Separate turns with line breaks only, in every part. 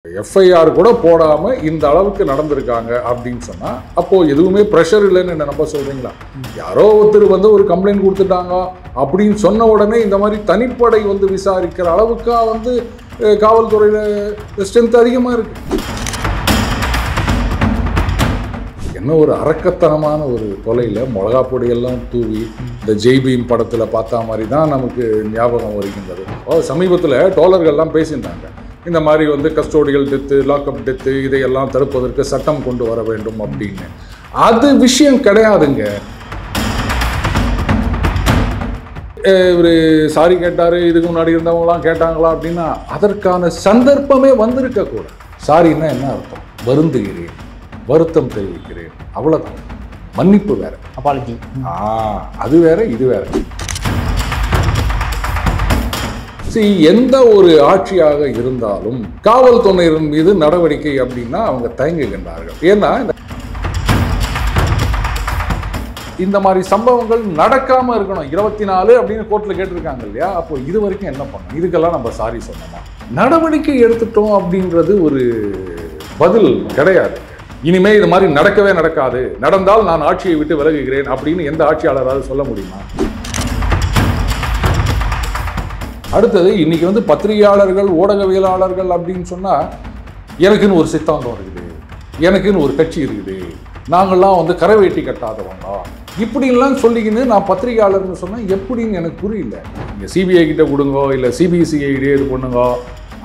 FIR கூட போடாமல் இந்த அளவுக்கு நடந்திருக்காங்க அப்படின்னு சொன்னால் அப்போது எதுவுமே ப்ரெஷர் இல்லைன்னு என்ன நம்ப சொல்கிறீங்களா? யாரோ ஒருத்தர் வந்து ஒரு கம்ப்ளைண்ட் கொடுத்துட்டாங்க அப்படின்னு சொன்ன உடனே இந்த மாதிரி தனிப்படை வந்து விசாரிக்கிற அளவுக்கா வந்து காவல்துறையில் ஸ்ட்ரென்த் அதிகமாக இருக்குது. என்ன ஒரு அரக்கத்தனமான ஒரு கொலையில் மிளகா பொடியெல்லாம் தூவி இந்த ஜெய்பீம் படத்தில் பார்த்தா மாதிரி தான் நமக்கு ஞாபகம் வருகின்றது. சமீபத்தில் டோலர்கள்லாம் பேசியிருந்தாங்க, இந்த மாதிரி வந்து கஸ்டோடியல் டெத்து, லாக்அப் டெத்து இதையெல்லாம் தடுப்பதற்கு சட்டம் கொண்டு வர வேண்டும் அப்படின்னு. அது விஷயம் கிடையாதுங்க. ஒரு சாரி கேட்டார், இதுக்கு முன்னாடி இருந்தவங்களாம் கேட்டாங்களா அப்படின்னா அதற்கான சந்தர்ப்பமே வந்திருக்க கூட. சாரின்னா என்ன அர்த்தம்? வருந்துகிறேன், வருத்தம் தெரிவிக்கிறேன், அவ்வளோதான். மன்னிப்பு வேற,
அப்பாலஜி.
அது வேற, இது வேற. எந்த ஒரு ஆட்சியாக இருந்தாலும் காவல்துறையினர் மீது நடவடிக்கை அப்படின்னா அவங்க தயங்குகின்றார்கள். ஏன்னா இந்த மாதிரி சம்பவங்கள் நடக்காம இருக்கணும். 24 அப்படின்னு கோர்ட்ல கேட்டிருக்காங்க இல்லையா? அப்போ இது வரைக்கும் என்ன பண்ணணும்? இதுக்கெல்லாம் நம்ம சாரி சொன்னோமா? நடவடிக்கை எடுத்துட்டோம் அப்படின்றது ஒரு பதில் கிடையாது. இனிமே இது மாதிரி நடக்கவே நடக்காது, நடந்தால் நான் ஆட்சியை விட்டு விலகுகிறேன் அப்படின்னு எந்த ஆட்சியாளராவது சொல்ல முடியுமா? அடுத்தது, இன்னைக்கு வந்து பத்திரிகையாளர்கள், ஊடகவியலாளர்கள் அப்படின்னு சொன்னால் எனக்குன்னு ஒரு சித்தாந்தம் இருக்குது, எனக்குன்னு ஒரு கட்சி இருக்குது, நாங்கள்லாம் வந்து கரை வேட்டி கட்டாதவங்க இப்படின்லாம் சொல்லிக்கின்னு நான் பத்திரிகையாளர்னு சொன்னால் எப்படின்னு எனக்கு புரியல. நீங்கள் சிபிஐ கிட்ட கொடுங்கோ, இல்லை சிபிசிஐடி இது பண்ணுங்கோ,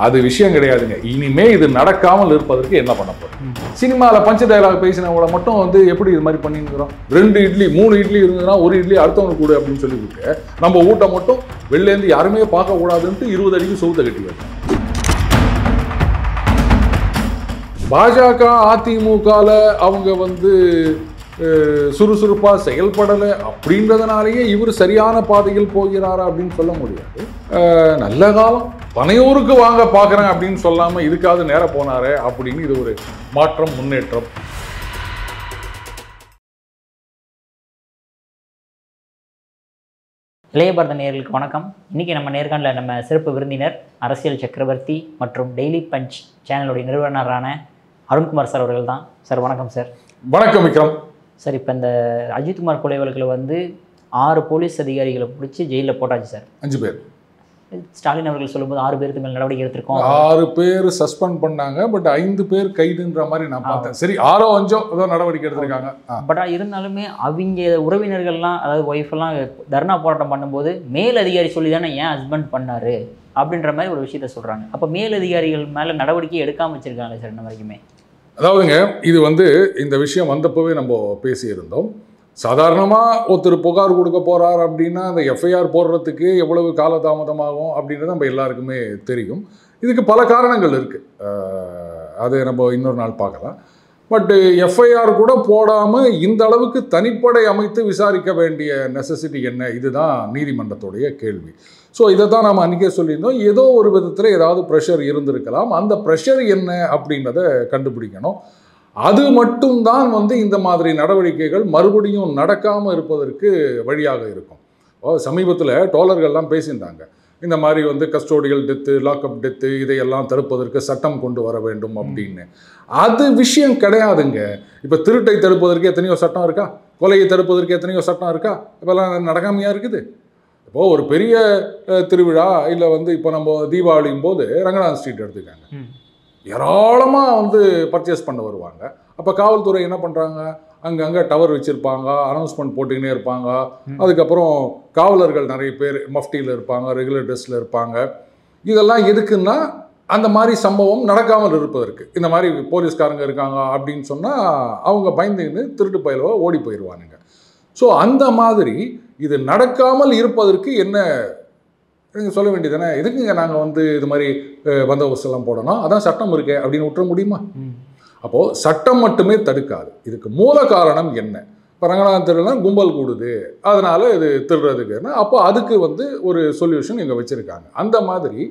அது விஷயம் கிடையாதுங்க. இனிமே இது நடக்காமல் இருப்பதற்கு என்ன பண்ண போகிறோம்? சினிமாவில் பஞ்ச டயலாக் பேசினவங்கள மட்டும் வந்து எப்படி இது மாதிரி பண்ணிருக்கிறோம்? 2 இட்லி 3 இட்லி இருந்ததுன்னா ஒரு இட்லி அடுத்தவங்க கூட அப்படின்னு சொல்லிவிட்டு நம்ம ஊட்ட மட்டும் வெளிலேருந்து யாருமே பார்க்கக்கூடாதுன்ட்டு 20 அடிக்கு சவுத்தை கட்டி வைக்கணும். பாஜக அதிமுகல அவங்க வந்து சுறுசுறுப்பாக செயல்படலை அப்படின்றதுனாலேயே இவர் சரியான பாதையில் போகிறாரா அப்படின்னு சொல்ல முடியாது. நல்ல காலம் பனையூருக்கு வாங்க பார்க்குறேன் அப்படின்னு சொல்லாமல் இதுக்காவது நேரம் போனாரே அப்படின்னு இது ஒரு மாற்றம், முன்னேற்றம்.
இளைய பாரத நேயர்களுக்கு வணக்கம். இன்றைக்கி நம்ம நேர்காணலில் நம்ம சிறப்பு விருந்தினர் அரசியல் சக்கரவர்த்தி மற்றும் டெய்லி பஞ்ச் சேனலுடைய நிறுவனரான அருண்குமார் சார் அவர்கள் தான். சார் வணக்கம் சார்.
வணக்கம் விக்ரம்
சார். இப்போ இந்த அஜித்குமார் கொலை வழக்கில் வந்து 6 போலீஸ் அதிகாரிகளை பிடிச்சி ஜெயிலில் போட்டாச்சு சார்.
5 பேர்.
ஸ்டாலின் அவர்கள் சொல்லும்போது 6 பேருக்கு மேல் நடவடிக்கை எடுத்திருக்கோம்.
6 பேர் சஸ்பெண்ட் பண்ணாங்க, பட் 5 பேர் கைதுன்ற மாதிரி நான் பார்த்தேன். சரி, 6ஓ 5ஓ ஏதோ நடவடிக்கை எடுத்திருக்காங்க.
பட் இருந்தாலுமே அவங்க உறவினர்கள்லாம், அதாவது ஒய்ஃபெல்லாம் தர்ணா போராட்டம் பண்ணும்போது மேல் அதிகாரி சொல்லி தானே ஏன் ஹஸ்பண்ட் பண்ணாரு அப்படின்ற மாதிரி ஒரு விஷயத்த சொல்கிறாங்க. அப்போ மேல் அதிகாரிகள் மேலே நடவடிக்கை எடுக்காமல் வச்சுருக்காங்க சார் இன்ன வரைக்குமே.
அதாவதுங்க, இது வந்து இந்த விஷயம் வந்தப்போவே நம்ம பேசியிருந்தோம். சாதாரணமாக ஒருத்தர் புகார் கொடுக்க போகிறார் அப்படின்னா அந்த எஃப்ஐஆர் போடுறதுக்கு எவ்வளவு காலதாமதமாகும் அப்படின்றது நம்ம எல்லாருக்குமே தெரியும். இதுக்கு பல காரணங்கள் இருக்குது, அது நம்ம இன்னொரு நாள் பார்க்கலாம். பட்டு எஃப்ஐஆர் கூட போடாமல் இந்த அளவுக்கு தனிப்படை அமைத்து விசாரிக்க வேண்டிய நெசசிட்டி என்ன? இதுதான் நீதிமன்றத்துடைய கேள்வி. ஸோ இதை தான் நம்ம அன்றைக்கே சொல்லியிருந்தோம். ஏதோ ஒரு விதத்தில் ஏதாவது ப்ரெஷர் இருந்திருக்கலாம். அந்த ப்ரெஷர் என்ன அப்படின்றத கண்டுபிடிக்கணும். அது மட்டும்தான் வந்து இந்த மாதிரி நடவடிக்கைகள் மறுபடியும் நடக்காமல் இருப்பதற்கு வழியாக இருக்கும். சமீபத்தில் டோலர்கள்லாம் பேசியிருந்தாங்க, இந்த மாதிரி வந்து கஸ்டோடியல் டெத்து, லாக்அப் டெத்து இதையெல்லாம் தடுப்பதற்கு சட்டம் கொண்டு வர வேண்டும் அப்படின்னு. அது விஷயம் கிடையாதுங்க. இப்போ திருட்டை தடுப்பதற்கு எத்தனையோ சட்டம் இருக்கா? கொலையை தடுப்பதற்கு எத்தனையோ சட்டம் இருக்கா? இப்போல்லாம் நடக்காமையா இருக்குது? இப்போது ஒரு பெரிய திருவிழா இல்லை வந்து இப்போ நம்ம தீபாவளியும் போது ரங்கநாதன் ஸ்ட்ரீட் எடுத்துக்காங்க, ஏராளமாக வந்து பர்ச்சேஸ் பண்ண வருவாங்க. அப்போ காவல்துறை என்ன பண்ணுறாங்க? அங்கங்கே டவர் வச்சுருப்பாங்க, அனௌன்ஸ்மெண்ட் போட்டுக்கினே இருப்பாங்க. அதுக்கப்புறம் காவலர்கள் நிறைய பேர் மஃப்டியில் இருப்பாங்க, ரெகுலர் ட்ரெஸ்ஸில் இருப்பாங்க. இதெல்லாம் எதுக்குன்னா அந்த மாதிரி சம்பவம் நடக்காமல் இருப்பதற்கு. இந்த மாதிரி போலீஸ்காரங்க இருக்காங்க அப்படின்னு சொன்னால் அவங்க பயந்துன்னு திருட்டு பயிலவோ ஓடி போயிடுவானுங்க. ஸோ அந்த மாதிரி இது நடக்காமல் இருப்பதற்கு என்ன நீங்கள் சொல்ல வேண்டியது தானே? எதுக்குங்க நாங்கள் வந்து இது மாதிரி பந்தோபஸ்து எல்லாம் போடணும், அதான் சட்டம் இருக்கே அப்படின்னு விட்டுற முடியுமா? அப்போது சட்டம் மட்டுமே தடுக்காது. இதுக்கு மூல காரணம் என்ன? இப்போ ரங்கநாதன் திருடலாம் கும்பல் கூடுது, அதனால் இது திருடுறதுக்குன்னா அப்போ அதுக்கு வந்து ஒரு சொல்யூஷன் இங்கே வச்சுருக்காங்க. அந்த மாதிரி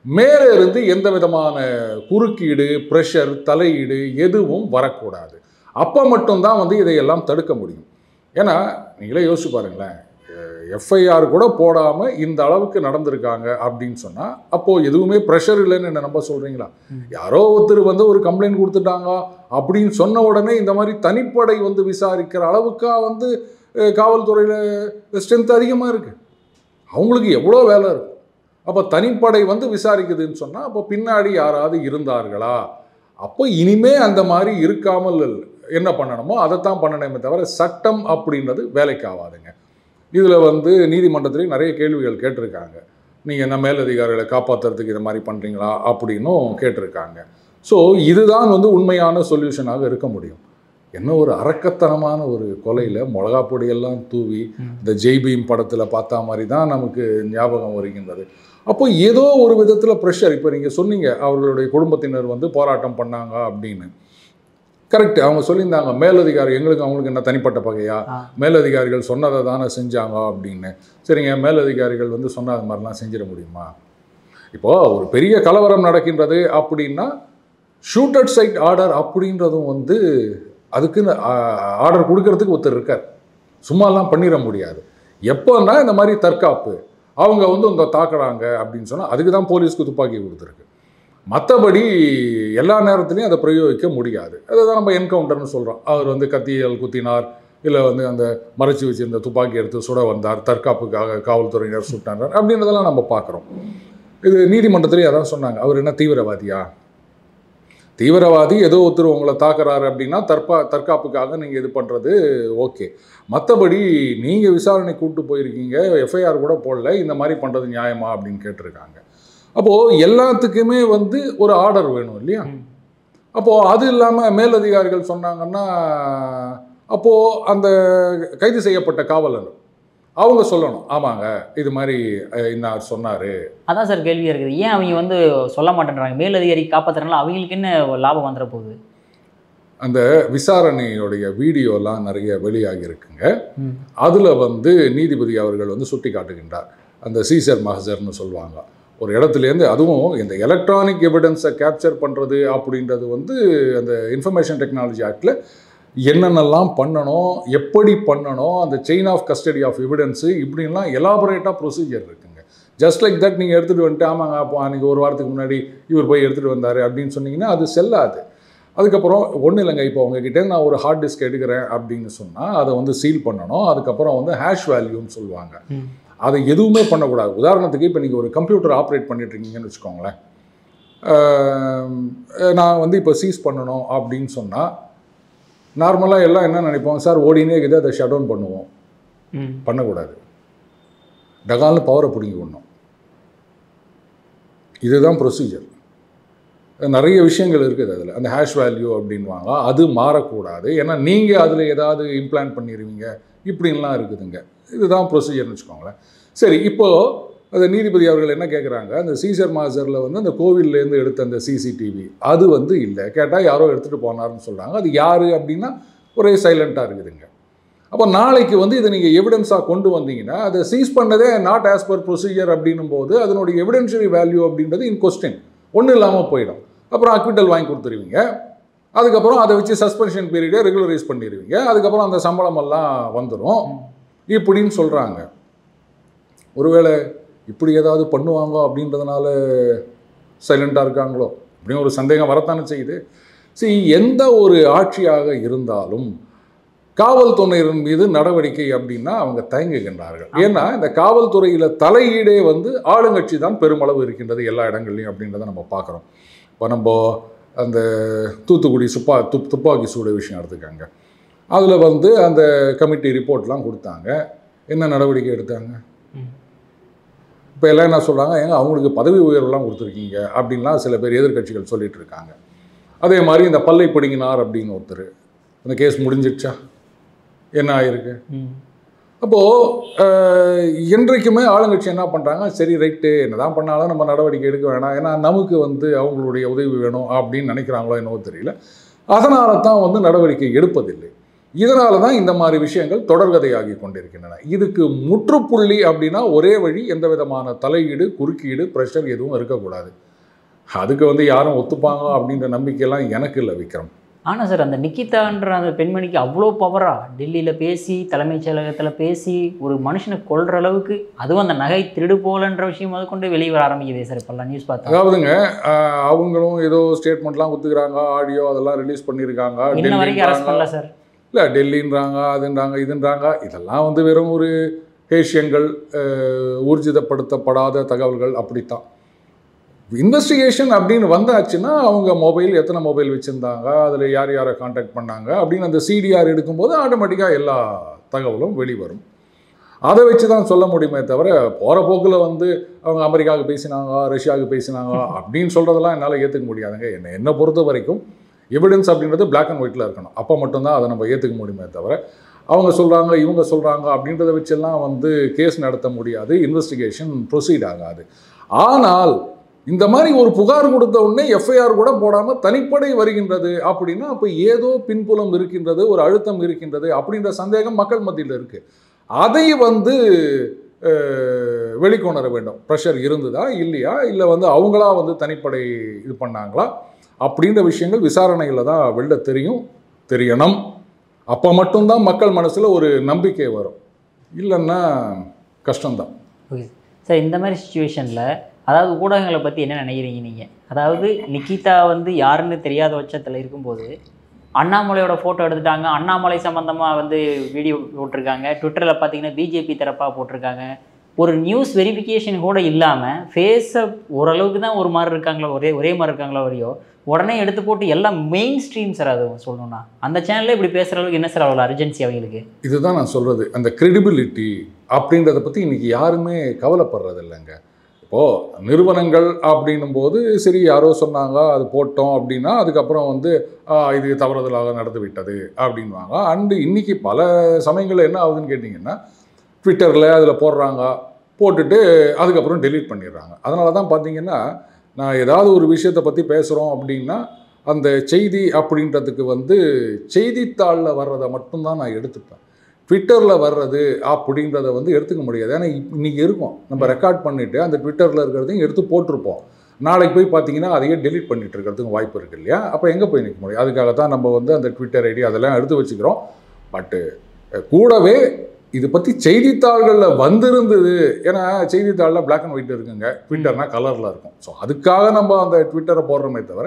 மேலே இருந்து எந்த விதமான குறுக்கீடு, ப்ரெஷர், தலையீடு எதுவும் வரக்கூடாது. அப்போ மட்டும்தான் வந்து இதையெல்லாம் தடுக்க முடியும். ஏன்னா நீங்களே யோசிச்சு பாருங்களேன், எஃப்ஐஆர் கூட போடாமல் இந்த அளவுக்கு நடந்திருக்காங்க அப்படின்னு சொன்னால் அப்போது எதுவுமே ப்ரெஷர் இல்லைன்னு என்ன நம்ப சொல்கிறீங்களா? யாரோ ஒருத்தர் வந்து ஒரு கம்ப்ளைண்ட் கொடுத்துட்டாங்க அப்படின்னு சொன்ன உடனே இந்த மாதிரி தனிப்படை வந்து விசாரிக்கிற அளவுக்கா வந்து காவல்துறையில் ஸ்ட்ரென்த் அதிகமாக இருக்குது. அவங்களுக்கு எவ்வளோ வேலை இருக்குது. அப்போ தனிப்படை வந்து விசாரிக்குதுன்னு சொன்னால் அப்போ பின்னாடி யாராவது இருந்தார்களா? அப்போ இனிமே அந்த மாதிரி இருக்காமல் என்ன பண்ணணுமோ அதைத்தான் பண்ணணுமே தவிர சட்டம் அப்படின்றது வேலைக்கு ஆகாதுங்க. இதில் வந்து நீதிமன்றத்திலேயும் நிறைய கேள்விகள் கேட்டிருக்காங்க. நீங்கள் என்ன மேலதிகாரிகளை காப்பாற்றுறதுக்கு இதை மாதிரி பண்ணுறீங்களா அப்படின்னும் கேட்டிருக்காங்க. ஸோ இதுதான் வந்து உண்மையான சொல்யூஷனாக இருக்க முடியும். என்ன ஒரு அரக்கத்தனமான ஒரு கொலையில் மிளகா பொடியெல்லாம் தூவி இந்த ஜெய்பீம் படத்தில் பார்த்தா மாதிரி தான் நமக்கு ஞாபகம் வருகின்றது. அப்போ ஏதோ ஒரு விதத்தில் ப்ரெஷர். இப்போ நீங்கள் சொன்னீங்க அவர்களுடைய குடும்பத்தினர் வந்து போராட்டம் பண்ணாங்க அப்படின்னு. கரெக்ட், அவங்க சொல்லியிருந்தாங்க மேலதிகாரி எங்களுக்கு அவங்களுக்கு என்ன தனிப்பட்ட பகையா, மேலதிகாரிகள் சொன்னதை தானே செஞ்சாங்க அப்படின்னு. சரிங்க, மேலதிகாரிகள் வந்து சொன்ன அது மாதிரிலாம் செஞ்சிட முடியுமா? இப்போது ஒரு பெரிய கலவரம் நடக்கின்றது அப்படின்னா ஷூட்டட் சைட் ஆர்டர் அப்படின்றதும் வந்து அதுக்குன்னு ஆர்டர் கொடுக்கறதுக்கு ஒருத்தர் இருக்கார். சும்மாலாம் பண்ணிட முடியாது. எப்போன்னா இந்த மாதிரி தற்காப்பு அவங்க வந்து இந்த தாக்குறாங்க அப்படின்னு சொன்னால் அதுக்கு தான் போலீஸ்க்கு துப்பாக்கி கொடுத்துருக்கு. மற்றபடி எல்லா நேரத்துலையும் அதை பிரயோகிக்க முடியாது. அதை தான் நம்ம என்கவுண்டர்னு சொல்கிறோம். அவர் வந்து கத்தியால் குத்தினார், இல்லை வந்து அந்த மறைச்சி வச்சிருந்த துப்பாக்கி எடுத்து சுட வந்தார், தற்காப்புக்காக காவல்துறையினர் சுட்டார் அப்படின்றதெல்லாம் நம்ம பார்க்குறோம். இது நீதிமன்றத்திலேயே அதான் சொன்னாங்க. அவர் என்ன தீவிரவாதியா? தீவிரவாதி ஏதோ ஒருத்தர் உங்களை தாக்குறாரு அப்படின்னா தற்காப்புக்காக நீங்கள் இது பண்ணுறது ஓகே. மற்றபடி நீங்கள் விசாரணை கூப்பிட்டு போயிருக்கீங்க, எஃப்ஐஆர் கூட போடல, இந்த மாதிரி பண்ணுறது நியாயமா அப்படின்னு கேட்டிருக்காங்க. அப்போது எல்லாத்துக்குமே வந்து ஒரு ஆர்டர் வேணும் இல்லையா? அப்போது அது இல்லாமல் மேலதிகாரிகள் சொன்னாங்கன்னா அப்போது அந்த கைது செய்யப்பட்ட காவலர் அவங்க சொல்லணும், ஆமாங்க இது மாதிரி இன்னார் சொன்னார்.
அதான் சார் கேள்வியாக இருக்குது. ஏன் அவங்க வந்து சொல்ல மாட்டேன்றாங்க? மேலதிகாரி காப்பாற்றுறதுனால அவங்களுக்கு என்ன லாபம் வந்துட போகுது? அந்த
விசாரணையோடைய வீடியோலாம் நிறைய வெளியாகி இருக்குங்க. அதில் வந்து நீதிபதி அவர்கள் வந்து சுட்டி காட்டுகின்றார். அந்த சீசர் மஹசர்னு சொல்லுவாங்க. ஒரு இடத்துலேருந்து அதுவும் இந்த எலக்ட்ரானிக் எவிடன்ஸை கேப்சர் பண்ணுறது அப்படின்றது வந்து அந்த இன்ஃபர்மேஷன் டெக்னாலஜி ஆக்டில் என்னென்னலாம் பண்ணணும், எப்படி பண்ணணும், அந்த chain of custody of evidence இப்படின்லாம் எலாபரேட்டாக ப்ரொசீஜர் இருக்குங்க. ஜஸ்ட் லைக் தட் நீங்கள் எடுத்துகிட்டு வந்துட்டு ஆமாங்க அப்போ அன்றைக்கி ஒரு வாரத்துக்கு முன்னாடி இவர் போய் எடுத்துகிட்டு வந்தார் அப்படின்னு சொன்னீங்கன்னா அது செல்லாது. அதுக்கப்புறம் ஒன்றும் இல்லைங்க, இப்போ உங்ககிட்ட நான் ஒரு ஹார்ட் டிஸ்க் எடுக்கிறேன் அப்படின்னு சொன்னால் அதை வந்து சீல் பண்ணணும். அதுக்கப்புறம் வந்து ஹேஷ் வேல்யூன்னு சொல்லுவாங்க. அதை எதுவுமே பண்ணக்கூடாது. உதாரணத்துக்கு இப்போ நீங்கள் ஒரு கம்ப்யூட்டர் ஆப்ரேட் பண்ணிட்டுருக்கீங்கன்னு வச்சுக்கோங்களேன். நான் வந்து இப்போ சீஸ் பண்ணணும் அப்படின்னு சொன்னால் நார்மலாக எல்லாம் என்ன நினைப்போம், சார் ஓடினே இருக்குது அதை ஷட் டவுன் பண்ணுவோம். பண்ணக்கூடாது. டகால்னு பவரை பிடிங்கி விடணும். இதுதான் ப்ரொசீஜர். நிறைய விஷயங்கள் இருக்குது அதில். அந்த ஹேஷ் வேல்யூ அப்படின்வாங்க, அது மாறக்கூடாது. ஏன்னா நீங்கள் அதில் ஏதாவது இம்ப்ளான்ட் பண்ணிடுவீங்க, இப்படின்லாம் இருக்குதுங்க. இதுதான் ப்ரொசீஜர்னு வச்சுக்கோங்களேன். சரி, இப்போது அந்த நீதிபதி அவர்கள் என்ன கேட்குறாங்க, அந்த சீசர் மாசரில் வந்து அந்த கோவில்லேருந்து எடுத்த அந்த சிசிடிவி அது வந்து இல்லை, கேட்டால் யாரோ எடுத்துகிட்டு போனார்னு சொல்கிறாங்க. அது யார் அப்படின்னா ஒரே சைலண்ட்டாக இருக்குதுங்க. அப்போ நாளைக்கு வந்து இதை நீங்கள் எவிடன்ஸாக கொண்டு வந்தீங்கன்னா அதை சீஸ் பண்ணதே நாட் ஆஸ் பர் ப்ரொசீஜர் அப்படின்னும் போது அதனுடைய எவிடென்ஷியரி வேல்யூ அப்படின்றது இன் கொஸ்டின் ஒன்றும் இல்லாமல் போயிடும். அப்புறம் அக்விட்டல் வாங்கி கொடுத்துருவீங்க. அதுக்கப்புறம் அதை வச்சு சஸ்பென்ஷன் பீரியடை ரெகுலரைஸ் பண்ணிடுவீங்க. அதுக்கப்புறம் அந்த சம்பளமெல்லாம் வந்துடும் இப்படின்னு சொல்கிறாங்க. ஒருவேளை இப்படி ஏதாவது பண்ணுவாங்க அப்படின்றதுனால சைலண்ட்டாக இருக்காங்களோ அப்படின்னு ஒரு சந்தேகம் வரத்தானே செய்யுது. சரி, எந்த ஒரு ஆட்சியாக இருந்தாலும் காவல்துறையினர் மீது நடவடிக்கை அப்படின்னா அவங்க தயங்குகின்றார்கள். ஏன்னா இந்த காவல்துறையில் தலையீடே வந்து ஆளுங்கட்சி தான் பெருமளவு இருக்கின்றது எல்லா இடங்கள்லையும் அப்படின்றத நம்ம பார்க்குறோம். இப்போ நம்ம அந்த தூத்துக்குடி துப்பாக்கி சூடு விஷயம் எடுத்துக்காங்க. அதில் வந்து அந்த கமிட்டி ரிப்போர்ட்லாம் கொடுத்தாங்க. என்ன நடவடிக்கை எடுத்தாங்க? இப்போ எல்லாம் என்ன சொல்கிறாங்க, ஏங்க அவங்களுக்கு பதவி உயர்வுலாம் கொடுத்துருக்கீங்க அப்படின்லாம் சில பேர் எதிர்கட்சிகள் சொல்லிட்டு இருக்காங்க. அதே மாதிரி இந்த பல்லை பிடிங்கினார் அப்படின்னு ஒருத்தர், அந்த கேஸ் முடிஞ்சிடுச்சா? என்ன ஆயிருக்கு? அப்போது என்றைக்குமே ஆளுங்கட்சி என்ன பண்ணுறாங்க, சரி ரைட்டு என்ன தான் பண்ணாலும் நம்ம நடவடிக்கை எடுக்க வேணாம், ஏன்னா நமக்கு வந்து அவங்களுடைய உதவி வேணும் அப்படின்னு நினைக்கிறாங்களோ என்னவோ தெரியல. அதனால தான் வந்து நடவடிக்கை எடுப்பதில்லை. இதனால தான் இந்த மாதிரி விஷயங்கள் தொடர்கதையாகி கொண்டிருக்கின்றன. இதுக்கு முற்றுப்புள்ளி அப்படின்னா ஒரே வழி, எந்த விதமான தலையீடு குறுக்கீடு ப்ரெஷர் எதுவும் இருக்கக்கூடாது. அதுக்கு வந்து யாரும் ஒத்துப்பாங்க அப்படின்ற நம்பிக்கையெல்லாம் எனக்கு இல்லை விக்ரம்.
ஆனால் சார் அந்த நிக்கிதான்ற அந்த பெண்மணிக்கு அவ்வளோ பவரா டெல்லியில் பேசி தலைமைச் செயலகத்தில் பேசி ஒரு மனுஷனை கொல்ற அளவுக்கு, அதுவும் அந்த நகை திருடு போகலன்ற விஷயம் அது கொண்டு வெளியே வர ஆரம்பிக்குதே சார் இப்போல்லாம் நியூஸ் பார்த்தா.
அதாவதுங்க அவங்களும் ஏதோ ஸ்டேட்மெண்ட்லாம் கொடுத்துக்கிறாங்க, ஆடியோ அதெல்லாம் ரிலீஸ் பண்ணியிருக்காங்க.
இன்ன வரைக்கும் அரெஸ்ட் பண்ணல சார்.
இல்லை டெல்லின்றாங்க, அதுன்றாங்க, இதுன்றாங்க. இதெல்லாம் வந்து வெறும் ஒரு ஹேஷியங்கள், ஊர்ஜிதப்படுத்தப்படாத தகவல்கள். அப்படித்தான் இன்வெஸ்டிகேஷன் அப்படின்னு வந்தாச்சுன்னா அவங்க மொபைல் எத்தனை மொபைல் வச்சுருந்தாங்க, அதில் யார் யாரை காண்டாக்ட் பண்ணாங்க அப்படின்னு அந்த சிடிஆர் எடுக்கும்போது ஆட்டோமேட்டிக்காக எல்லா தகவலும் வெளிவரும். அதை வச்சு தான் சொல்ல முடியுமே தவிர போகிற போக்கில் வந்து அவங்க அமெரிக்காவுக்கு பேசினாங்க, ரஷ்யாவுக்கு பேசினாங்க அப்படின்னு சொல்கிறதெல்லாம் என்னால் ஏற்றுக்க முடியாதுங்க. என்னை பொறுத்த வரைக்கும் எவிடன்ஸ் அப்படின்றது பிளாக் அண்ட் ஒயிட்டில் இருக்கணும். அப்போ மட்டும்தான் அதை நம்ம ஏற்றுக்க முடியுமே தவிர அவங்க சொல்கிறாங்க இவங்க சொல்கிறாங்க அப்படின்றத வச்செல்லாம் வந்து கேஸ் நடத்த முடியாது, இன்வெஸ்டிகேஷன் ப்ரொசீட் ஆகாது. ஆனால் இந்த மாதிரி ஒரு புகார் கொடுத்த உடனே எஃப்ஐஆர் கூட போடாமல் தனிப்படை வருகின்றது அப்படின்னா அப்போ ஏதோ பின்புலம் இருக்கின்றது, ஒரு அழுத்தம் இருக்கின்றது அப்படின்ற சந்தேகம் மக்கள் மத்தியில் இருக்குது. அதை வந்து வெளிக்கொணர வேண்டும். ப்ரெஷர் இருந்ததா இல்லையா, இல்லை வந்து அவங்களா வந்து தனிப்படை இது பண்ணாங்களா அப்படின்ற விஷயங்கள் விசாரணையில் தான் வெளில தெரியணும். அப்போ மட்டும்தான் மக்கள் மனசில் ஒரு நம்பிக்கை வரும். இல்லைன்னா கஷ்டம்தான்.
ஓகே சார், இந்த மாதிரி சுச்சுவேஷனில் அதாவது ஊடகங்களை பற்றி என்ன நினைக்கிறீங்க நீங்கள்? அதாவது நிக்கிதா வந்து யாருன்னு தெரியாத பட்சத்தில் இருக்கும்போது அண்ணாமலையோட ஃபோட்டோ எடுத்துட்டாங்க, அண்ணாமலை சம்மந்தமாக வந்து வீடியோ போட்டிருக்காங்க, ட்விட்டரில் பார்த்தீங்கன்னா பிஜேபி தரப்பாக போட்டிருக்காங்க. ஒரு நியூஸ் வெரிஃபிகேஷன் கூட இல்லாமல் ஃபேஸை ஓரளவுக்கு தான் ஒரு மாதிரி இருக்காங்களோ, ஒரே மாதிரி இருக்காங்களோ வரையோ உடனே எடுத்து போட்டு எல்லாம் மெயின் ஸ்ட்ரீம் சார். அது சொல்லணும்னா அந்த சேனலில் இப்படி பேசுகிற அளவுக்கு என்ன சார் அவ்வளோ அர்ஜென்சி அவங்களுக்கு?
இதுதான் நான் சொல்கிறது, அந்த கிரெடிபிலிட்டி அப்படின்றத பற்றி இன்றைக்கி யாருமே கவலைப்படுறது இல்லைங்க. இப்போது நிறுவனங்கள் அப்படின்னும் போது சரி யாரோ சொன்னாங்க அது போட்டோம் அப்படின்னா அதுக்கப்புறம் வந்து இது தவறுதலாக நடந்து விட்டது அப்படின்வாங்க. அண்டு இன்றைக்கி பல சமயங்களில் என்ன ஆகுதுன்னு கேட்டிங்கன்னா ட்விட்டரில் அதில் போடுறாங்க, போட்டுட்டு அதுக்கப்புறம் டெலீட் பண்ணிடுறாங்க. அதனால தான் பார்த்தீங்கன்னா நான் ஏதாவது ஒரு விஷயத்தை பற்றி பேசுகிறோம் அப்படின்னா அந்த செய்தி அப்படின்றதுக்கு வந்து செய்தித்தாளில் வர்றதை மட்டும்தான் நான் எடுத்துப்பேன். ட்விட்டரில் வர்றது அப்படின்றத வந்து எடுத்துக்க முடியாது. ஏன்னா இன்றைக்கி இருக்கும், நம்ம ரெக்கார்ட் பண்ணிவிட்டு அந்த ட்விட்டரில் இருக்கிறதையும் எடுத்து போட்டிருப்போம். நாளைக்கு போய் பார்த்தீங்கன்னா அதையே டெலீட் பண்ணிட்டு இருக்கிறதுக்கு வாய்ப்பு இருக்குது இல்லையா? அப்போ எங்கே போய் நிற்க முடியும்? அதுக்காக தான் நம்ம வந்து அந்த ட்விட்டர் ஐடி அதெல்லாம் எடுத்து வச்சுக்கிறோம். பட்டு கூடவே இது பற்றி செய்தித்தாள்களில் வந்திருந்தது. ஏன்னா செய்தித்தாளில் பிளாக் அண்ட் ஒயிட் இருக்குங்க, ட்விட்டர்னால் கலரில் இருக்கும். ஸோ அதுக்காக நம்ம அந்த ட்விட்டரை போடுறோமே தவிர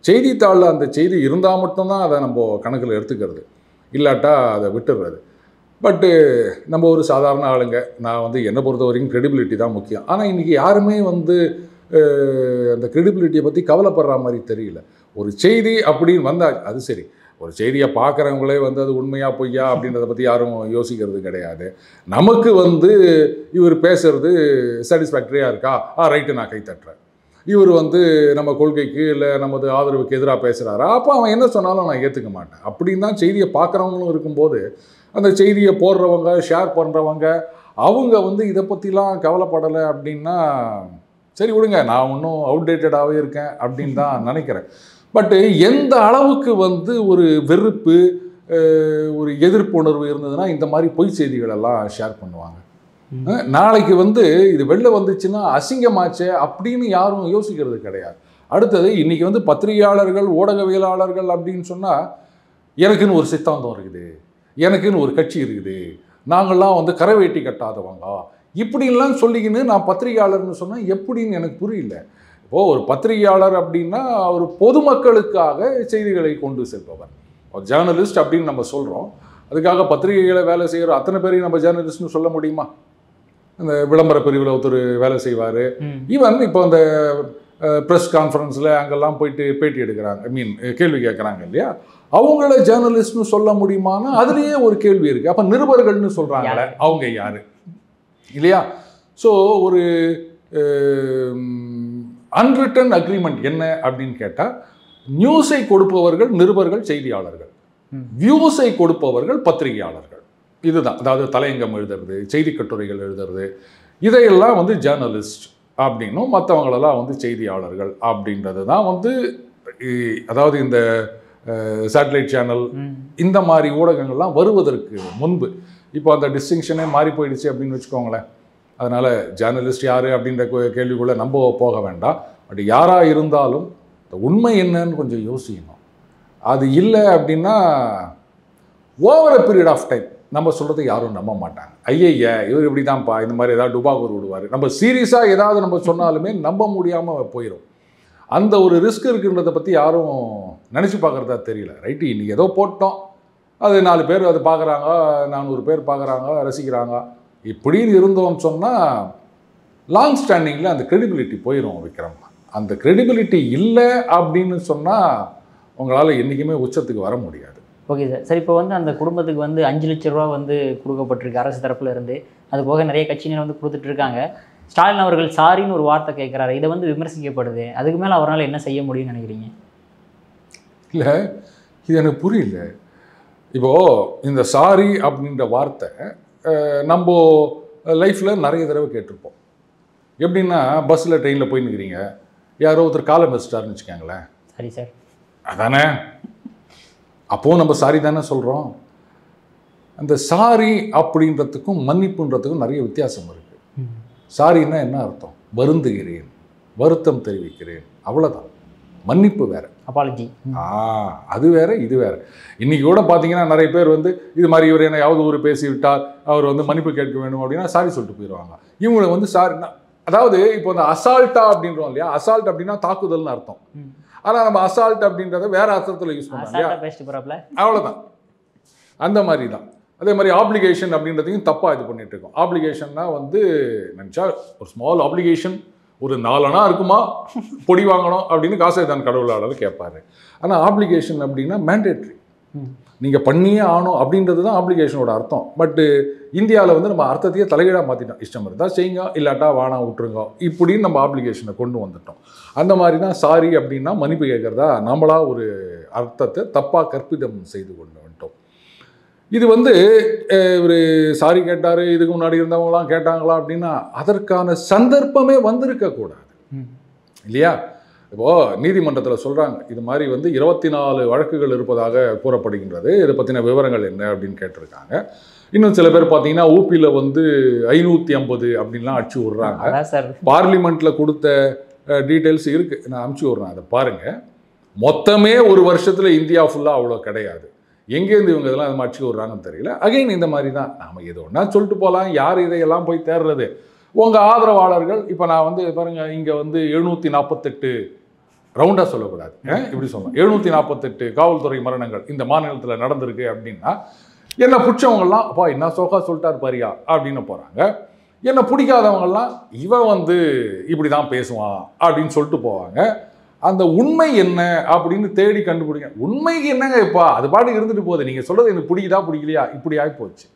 செய்தித்தாளில் அந்த செய்தி இருந்தால் மட்டும்தான் அதை நம்ம கணக்கில் எடுத்துக்கிறது, இல்லாட்டா அதை விட்டுடுறது. பட்டு நம்ம ஒரு சாதாரண ஆளுங்க. நான் வந்து என்னை பொறுத்த வரைக்கும் க்ரெடிபிலிட்டி தான் முக்கியம். ஆனால் இன்றைக்கி யாருமே வந்து அந்த க்ரெடிபிலிட்டியை பற்றி கவலைப்படுற மாதிரி தெரியல. ஒரு செய்தி அப்படின்னு வந்தால் அது சரி, ஒரு செய்தியை பார்க்குறவங்களே வந்து அது உண்மையாக பொய்யா அப்படின்றத பற்றி யாரும் யோசிக்கிறது கிடையாது. நமக்கு வந்து இவர் பேசுகிறது சாட்டிஸ்ஃபேக்டரியாக இருக்கா, ரைட்டு நான் கை தட்டுறேன். இவர் வந்து நம்ம கொள்கைக்கு இல்லை நமது ஆதரவுக்கு எதிராக பேசுகிறாரா, அப்போ அவன் என்ன சொன்னாலும் நான் ஏற்றுக்க மாட்டேன் அப்படின்னு தான் செய்தியை பார்க்குறவங்களும் இருக்கும்போது அந்த செய்தியை போடுறவங்க ஷேர் பண்ணுறவங்க அவங்க வந்து இதை பற்றிலாம் கவலைப்படலை அப்படின்னா சரி விடுங்க, நான் இன்னும் அவுடேட்டடாகவே இருக்கேன் அப்படின்னு தான் நினைக்கிறேன். பட்டு எந்த அளவுக்கு வந்து ஒரு வெறுப்பு, ஒரு எதிர்ப்பு உணர்வு இருந்ததுன்னா இந்த மாதிரி பொய் செய்திகளெல்லாம் ஷேர் பண்ணுவாங்க. நாளைக்கு வந்து இது வெளில வந்துச்சுன்னா அசிங்கமாச்சே அப்படின்னு யாரும் யோசிக்கிறது கிடையாது. அடுத்தது இன்றைக்கி வந்து பத்திரிகையாளர்கள், ஊடகவியலாளர்கள் அப்படின்னு சொன்னால் எனக்குன்னு ஒரு சித்தாந்தம் இருக்குது, எனக்குன்னு ஒரு கட்சி இருக்குது, நாங்கள்லாம் வந்து கரை வேட்டி கட்டாதவங்க இப்படின்லாம் சொல்லிக்கின்னு நான் பத்திரிகையாளர்னு சொன்னால் எப்படின்னு எனக்கு புரியல. இப்போது ஒரு பத்திரிகையாளர் அப்படின்னா ஒரு பொதுமக்களுக்காக செய்திகளை கொண்டு செல்பவர், ஒரு ஜேர்னலிஸ்ட் அப்படின்னு நம்ம சொல்கிறோம். அதுக்காக பத்திரிகைகளை வேலை செய்கிற அத்தனை பேரையும் நம்ம ஜேர்னலிஸ்ட்னு சொல்ல முடியுமா? இந்த விளம்பர பிரிவில் ஒருத்தர் வேலை செய்வார். ஈவன் இப்போ அந்த ப்ரெஸ் கான்ஃபரன்ஸில் அங்கெல்லாம் போயிட்டு பேட்டி எடுக்கிறாங்க, கேள்வி கேட்குறாங்க இல்லையா, அவங்கள ஜேர்னலிஸ்ட்னு சொல்ல முடியுமானா அதுலேயே ஒரு கேள்வி இருக்குது. அப்போ நிருபர்கள்னு சொல்கிறாங்களே அவங்க யார் இல்லையா? ஸோ ஒரு அன்ரிட்டன் அக்ரிமெண்ட் என்ன அப்படின்னு கேட்டால் நியூஸை கொடுப்பவர்கள் நிருபர்கள், செய்தியாளர்கள், வியூஸை கொடுப்பவர்கள் பத்திரிகையாளர்கள். இதுதான், அதாவது தலையங்கம் எழுதுறது, செய்தி கட்டுரைகள் எழுதுறது, இதையெல்லாம் வந்து ஜேர்னலிஸ்ட் அப்படின்னும், மற்றவங்களெல்லாம் வந்து செய்தியாளர்கள் அப்படின்றது தான் வந்து, அதாவது இந்த சேட்டலைட் சேனல் இந்த மாதிரி ஊடகங்கள்லாம் வருவதற்கு முன்பு. இப்போ அந்த டிஸ்டிங்ஷனே மாறி போயிடுச்சு அப்படின்னு வச்சுக்கோங்களேன். அதனால் ஜேர்னலிஸ்ட் யார் அப்படின்ற கேள்விக்குள்ளே நம்ம போக வேண்டாம். பட் யாராக இருந்தாலும் இந்த உண்மை என்னன்னு கொஞ்சம் யோசிக்கணும். அது இல்லை அப்படின்னா over a period of time நம்ம சொல்கிறத யாரும் நம்ப மாட்டாங்க. ஐயய்யா இவர் இப்படி தான்ப்பா, இந்த மாதிரி ஏதாவது டுபாக்கூர் விடுவார், நம்ம சீரியஸாக ஏதாவது நம்ம சொன்னாலுமே நம்ப முடியாமல் போயிடும். அந்த ஒரு ரிஸ்க் இருக்குன்றதை பற்றி யாரும் நினச்சி பார்க்குறதா தெரியல. ரைட்டு, இன்றைக்கி ஏதோ போட்டோம், அது 4 பேர் அது பார்க்குறாங்க, 400 பேர் பார்க்குறாங்க, ரசிக்கிறாங்க, இப்படின்னு இருந்தோம்னு சொன்னால் லாங் ஸ்டாண்டிங்கில் அந்த கிரெடிபிலிட்டி போயிடும் விக்ரம். அந்த கிரெடிபிலிட்டி இல்லை அப்படின்னு சொன்னால் உங்களால் என்றைக்குமே உச்சத்துக்கு வர முடியாது.
Okay sir. சார் இப்போ வந்து அந்த குடும்பத்துக்கு வந்து 5 லட்ச ரூபா வந்து கொடுக்கப்பட்டிருக்கு அரசு தரப்புல இருந்து. அது போக நிறைய கட்சியினர் வந்து கொடுத்துட்டு இருக்காங்க. ஸ்டாலின் அவர்கள் சாரின்னு ஒரு வார்த்தை கேட்குறாரு. இதை வந்து விமர்சிக்கப்படுது. அதுக்கு மேலே அவரால் என்ன செய்ய முடியும்னு நினைக்கிறீங்க?
இல்லை, இது எனக்கு புரியல. இப்போது இந்த சாரி அப்படின்ற வார்த்தை நம்ம லைஃப்பில் நிறைய தடவை கேட்டிருப்போம். எப்படின்னா பஸ்ஸில் ட்ரெயினில் போய் நிற்கிறீங்க, யாரோ ஒருத்தர் காலை மிதிச்சிட்டாருன்னு வச்சுக்கோங்களேன்.
சரி சார்.
அதானே, அப்போது நம்ம சாரி தானே சொல்கிறோம். அந்த சாரி அப்படின்றதுக்கும் மன்னிப்புன்றதுக்கும் நிறைய வித்தியாசம் இருக்குது. சாரின்னா என்ன அர்த்தம்? வருந்துகிறேன், வருத்தம் தெரிவிக்கிறேன், அவ்வளோதான். மன்னிப்பு வேறு,
அப்பாலஜி.
அது வேறு, இது வேறு. இன்றைக்கி கூட பார்த்தீங்கன்னா நிறைய பேர் வந்து இது மாதிரி இவர் என்னையாவது ஒரு பேசி விட்டால் அவர் வந்து மன்னிப்பு கேட்க வேண்டும் அப்படின்னா சாரி சொல்லிட்டு போயிடுவாங்க. இவங்களை வந்து சாரின்னா, அதாவது இப்போ இந்த அசால்ட்டா அப்படின்றோம் இல்லையா, அசால்ட் அப்படின்னா தாக்குதல்னு அர்த்தம். ஆனால் நம்ம அசால்ட் அப்படின்றத வேற அர்த்தத்தில் யூஸ் பண்ணோம் இல்லையா, அவ்வளோதான். அந்த மாதிரி தான். அதே மாதிரி ஆப்ளிகேஷன் அப்படின்றதையும் தப்பாக இது பண்ணிட்டு இருக்கோம். ஆப்ளிகேஷன்னா வந்து நினச்சா ஒரு ஸ்மால் ஆப்ளிகேஷன், ஒரு 4 அணா இருக்குமா பொடி வாங்கணும் அப்படின்னு காசை தான் கடவுளாளர் கேட்பாரு. ஆனால் ஆப்ளிகேஷன் அப்படின்னா மேண்டேட்ரி, நீங்கள் பண்ணியே ஆகணும் அப்படின்றது தான் ஆப்ளிகேஷனோட அர்த்தம். பட்டு இந்தியாவில் வந்து நம்ம அர்த்தத்தையே தலைகீழாக மாற்றிட்டோம். இஷ்டம் இருந்தால் செய்யுங்க, இல்லாட்டா வானா விட்டுருங்க, இப்படின்னு நம்ம ஆப்ளிகேஷனை கொண்டு வந்துட்டோம். அந்த மாதிரி தான் சாரி அப்படின்னா மன்னிப்பு கேட்குறதா நம்மளாக ஒரு அர்த்தத்தை தப்பாக கற்பிதம் செய்து கொண்டு வந்துட்டோம். இது வந்து ஒரு சாரி கேட்டார், இதுக்கு முன்னாடி இருந்தவங்களாம் கேட்டாங்களா அப்படின்னா அதற்கான சந்தர்ப்பமே வந்திருக்கக்கூடாது இல்லையா. இப்போது நீதிமன்றத்தில் சொல்கிறாங்க, இது மாதிரி வந்து 24 வழக்குகள் இருப்பதாக கூறப்படுகின்றது, இதை பற்றின விவரங்கள் என்ன அப்படின்னு கேட்டிருக்காங்க. இன்னும் சில பேர் பார்த்தீங்கன்னா ஊபியில் வந்து 550 அப்படின்லாம் அடிச்சு விட்றாங்க. பார்லிமெண்ட்டில் கொடுத்த டீட்டெயில்ஸ் இருக்குது, நான் அனுப்பிச்சி விட்றேன், அதை பாருங்கள். மொத்தமே ஒரு வருஷத்தில் இந்தியா ஃபுல்லாக அவ்வளோ கிடையாது. எங்கேருந்து இவங்க இதெல்லாம் அது மாதிரி அடிச்சு விட்றாங்கன்னு தெரியல. அகைன் இந்த மாதிரி தான் நாம் எது ஒன்றா சொல்லிட்டு போகலாம், யார் இதையெல்லாம் போய் தேடுறது. உங்கள் ஆதரவாளர்கள் இப்போ நான் வந்து பாருங்கள், இங்கே வந்து 748 ரவுண்டாக சொல்லக்கூடாது, இப்படி சொல்லலாம், 748 காவல்துறை மரணங்கள் இந்த மாநிலத்தில் நடந்திருக்கு அப்படின்னா என்னை பிடிச்சவங்கெல்லாம் அப்பா என்ன சோகா சொல்லிட்டார் பாரியா அப்படின்னு போகிறாங்க. என்னை பிடிக்காதவங்கெல்லாம் இவன் வந்து இப்படி தான் பேசுவான் அப்படின்னு சொல்லிட்டு போவாங்க. அந்த உண்மை என்ன அப்படின்னு தேடி கண்டுபிடிங்க. உண்மைக்கு என்னங்க இப்போ அது பாட்டுக்கு இருந்துட்டு போகுது, நீங்கள் சொல்கிறது எனக்கு பிடிக்குதா பிடிக்கலையா, இப்படி ஆகிப்போச்சு.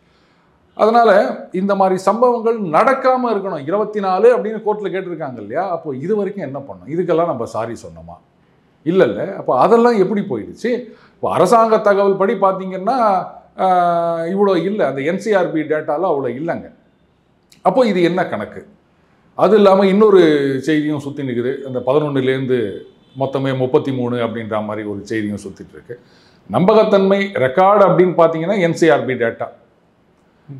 அதனால் இந்த மாதிரி சம்பவங்கள் நடக்காமல் இருக்கணும். 24 அப்படின்னு கோர்ட்டில் கேட்டிருக்காங்க இல்லையா, அப்போது இது வரைக்கும் என்ன பண்ணோம்? இதுக்கெல்லாம் நம்ம சாரி சொன்னோமா? இல்லை. அப்போ அதெல்லாம் எப்படி போயிடுச்சு? இப்போ அரசாங்க தகவல் படி பார்த்தீங்கன்னா இவ்வளோ இல்லை, அந்த என்சிஆர்பி டேட்டாலாம் அவ்வளோ இல்லைங்க. அப்போ இது என்ன கணக்கு? அது இல்லாமல் இன்னொரு செய்தியும் சுற்றி நிற்குது. அந்த 11லேருந்து மொத்தமே 33 அப்படின்ற மாதிரி ஒரு செய்தியும் சுற்றிட்டு இருக்கு. நம்பகத்தன்மை ரெக்கார்டு அப்படின்னு பார்த்தீங்கன்னா என்சிஆர்பி டேட்டா.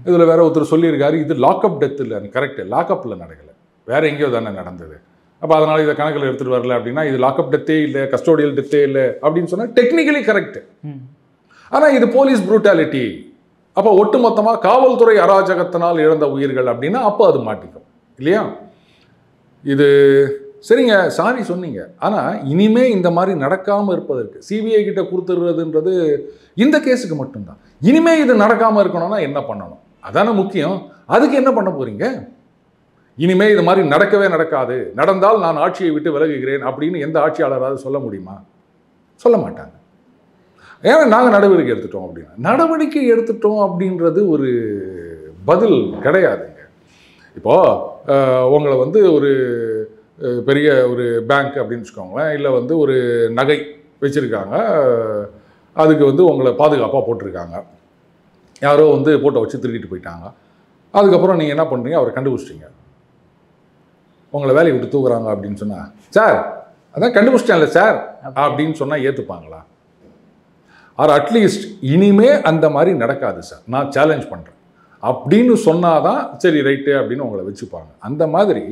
இதில் வேற ஒருத்தர் சொல்லியிருக்காரு, இது லாக்அப் டெத் இல்லை, கரெக்டு, லாக்அப்பில் நடக்கலை, வேற எங்கேயோ தானே நடந்தது. அப்போ அதனால் இதை கணக்கில் எடுத்துகிட்டு வரல அப்படின்னா இது லாக்அப் டெத்தே இல்லை, கஸ்டோடியல் டெத்தே இல்லை அப்படின்னு சொன்னால் டெக்னிக்கலி கரெக்டு. ஆனால் இது போலீஸ் ப்ரூட்டாலிட்டி, அப்போ ஒட்டுமொத்தமாக காவல்துறை அராஜகத்தினால் இழந்த உயிர்கள் அப்படின்னா அப்போ அது மாட்டிக்கும் இல்லையா. இது சரிங்க, சாரி சொன்னீங்க, ஆனால் இனிமே இந்த மாதிரி நடக்காமல் இருப்பதற்கு சிபிஐ கிட்ட கொடுத்துடுறதுன்றது இந்த கேஸுக்கு மட்டும்தான். இனிமே இது நடக்காமல் இருக்கணும்னா என்ன பண்ணணும்? அதானே முக்கியம். அதுக்கு என்ன பண்ண போறீங்க? இனிமே இது மாதிரி நடக்கவே நடக்காது, நடந்தால் நான் ஆட்சியை விட்டு விலகுகிறேன் அப்படின்னு எந்த ஆட்சியாளராவது சொல்ல முடியுமா? சொல்ல மாட்டாங்க. ஏன்னா நாங்கள் நடவடிக்கை எடுத்துட்டோம் அப்படின்னா, நடவடிக்கை எடுத்துட்டோம் அப்படின்றது ஒரு பதில் கிடையாதுங்க. இப்போது உங்களை வந்து ஒரு பெரிய ஒரு பேங்க் அப்படின்னு வச்சுக்கோங்களேன், இல்லை வந்து ஒரு நகை வச்சுருக்காங்க, அதுக்கு வந்து உங்களை பாதுகாப்பாக போட்டிருக்காங்க, யாரோ வந்து போட்டோ வச்சு திருடிட்டு போயிட்டாங்க. அதுக்கப்புறம் நீங்கள் என்ன பண்ணுறீங்க, அவரை கண்டுபிடிச்சிட்டிங்க, உங்களை வேலையை விட்டு தூக்குறாங்க அப்படின்னு சொன்னால், சார் அதான் கண்டுபிடிச்சிட்டேன்ல சார் அப்படின்னு சொன்னால் ஏற்றுப்பாங்களா? ஆர் அட்லீஸ்ட் இனிமே அந்த மாதிரி நடக்காது சார், நான் சேலஞ்ச் பண்ணுறேன் அப்படின்னு சொன்னாதான் சரி ரைட்டு அப்படின்னு உங்களை வச்சுப்பாங்க. அந்த மாதிரி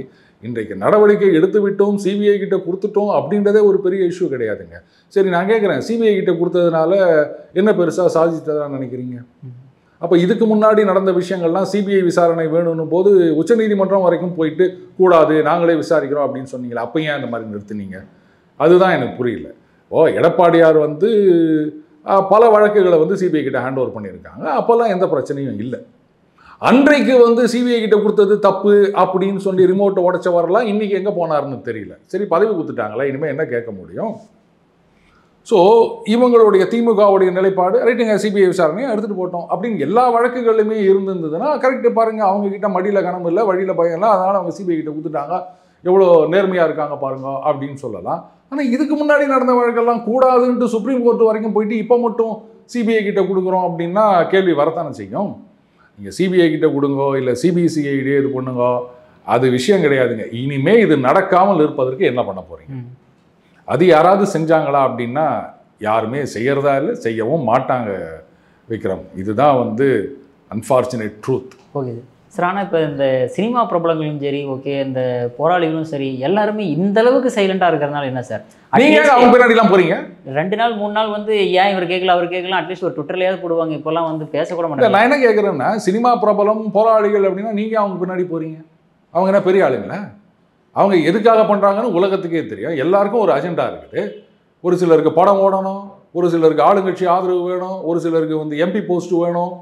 இன்றைக்கு நடவடிக்கை எடுத்து விட்டோம், சிபிஐ கிட்ட கொடுத்துட்டோம் அப்படின்றதே ஒரு பெரிய இஷ்யூ கிடையாதுங்க. சரி, நான் கேட்குறேன், சிபிஐ கிட்ட கொடுத்ததுனால என்ன பெருசாக சாதித்ததா நினைக்கிறீங்க? அப்போ இதுக்கு முன்னாடி நடந்த விஷயங்கள்லாம் சிபிஐ விசாரணை வேணும்னு போது உச்சநீதிமன்றம் வரைக்கும் போயிட்டு கூடாது, நாங்களே விசாரிக்கிறோம் அப்படின்னு சொன்னீங்களா? அப்போ ஏன் அந்த மாதிரி நிறுத்துனீங்க? அதுதான் எனக்கு புரியல. எடப்பாடியார் வந்து பல வழக்குகளை வந்து சிபிஐ கிட்ட ஹேண்ட் ஓவர் பண்ணியிருக்காங்க. அப்போல்லாம் எந்த பிரச்சனையும் இல்லை. அன்றைக்கு வந்து சிபிஐ கிட்ட கொடுத்தது தப்பு அப்படின்னு சொல்லி ரிமோட்டை உடைச்சவரெல்லாம் இன்னைக்கு எங்கே போனாருன்னு தெரியல. சரி, பதவி கொடுத்துட்டாங்களா, இனிமேல் என்ன கேட்க முடியும்? ஸோ இவங்களுடைய திமுகவுடைய நிலைப்பாடு ரைட்டுங்க, சிபிஐ விசாரணையை எடுத்துகிட்டு போட்டோம் அப்படின்னு எல்லா வழக்குகளுமே இருந்திருந்ததுன்னா கரெக்டு. பாருங்கள், அவங்கக்கிட்ட மடியில் கனவு இல்லை, வழியில் பயம் இல்லை, அதனால் அவங்க சிபிஐ கிட்ட கொடுத்துட்டாங்க, எவ்வளோ நேர்மையாக இருக்காங்க பாருங்க அப்படின்னு சொல்லலாம். ஆனால் இதுக்கு முன்னாடி நடந்த வழக்கெல்லாம் கூடாதுன்ட்டு சுப்ரீம் கோர்ட் வரைக்கும் போயிட்டு இப்போ மட்டும் சிபிஐ கிட்ட கொடுக்குறோம் அப்படின்னா கேள்வி வரத்தானே செய்யும். நீங்கள் சிபிஐ கிட்ட கொடுங்கோ இல்லை சிபிசிஐடியே இது பண்ணுங்கோ, அது விஷயம் கிடையாதுங்க. இனிமே இது நடக்காமல் இருப்பதற்கு என்ன பண்ண போகிறீங்க? அது யாராவது செஞ்சாங்களா அப்படின்னா யாருமே செய்யறதா இல்லை, செய்யவும் மாட்டாங்க விக்ரம். இதுதான் வந்து அன்ஃபார்ச்சுனேட் ட்ரூத்.
Okay sir. ஆனால் இப்போ இந்த சினிமா பிரபலங்களும் சரி, ஓகே, இந்த போராளிகளும் சரி, எல்லாருமே இந்த அளவுக்கு சைலண்டாக இருக்கிறதுனால என்ன சார்?
நீங்கள் அவங்க பின்னாடிலாம் போறீங்க.
2 நாள் 3 நாள் வந்து ஏன் இவர் கேட்கல அவர் கேட்கலாம், அட்லீஸ்ட் ஒரு ட்விட்டர்லையாவது போடுவாங்க. இப்போல்லாம் வந்து பேசக்கூட மாட்டாங்க.
நான் என்ன கேட்குறேன்னா, சினிமா பிரபலம் போராளிகள் அப்படின்னா நீங்கள் அவங்க பின்னாடி போறீங்க. அவங்க என்ன பெரிய ஆளுங்களா? அவங்க எதுக்காக பண்ணுறாங்கன்னு உலகத்துக்கே தெரியும். எல்லாருக்கும் ஒரு அஜெண்டா இருக்குது. ஒரு சிலருக்கு படம் ஓடணும், ஒரு சிலருக்கு ஆளுங்கட்சி ஆதரவு வேணும், ஒரு சிலருக்கு வந்து எம்பி போஸ்ட் வேணும்.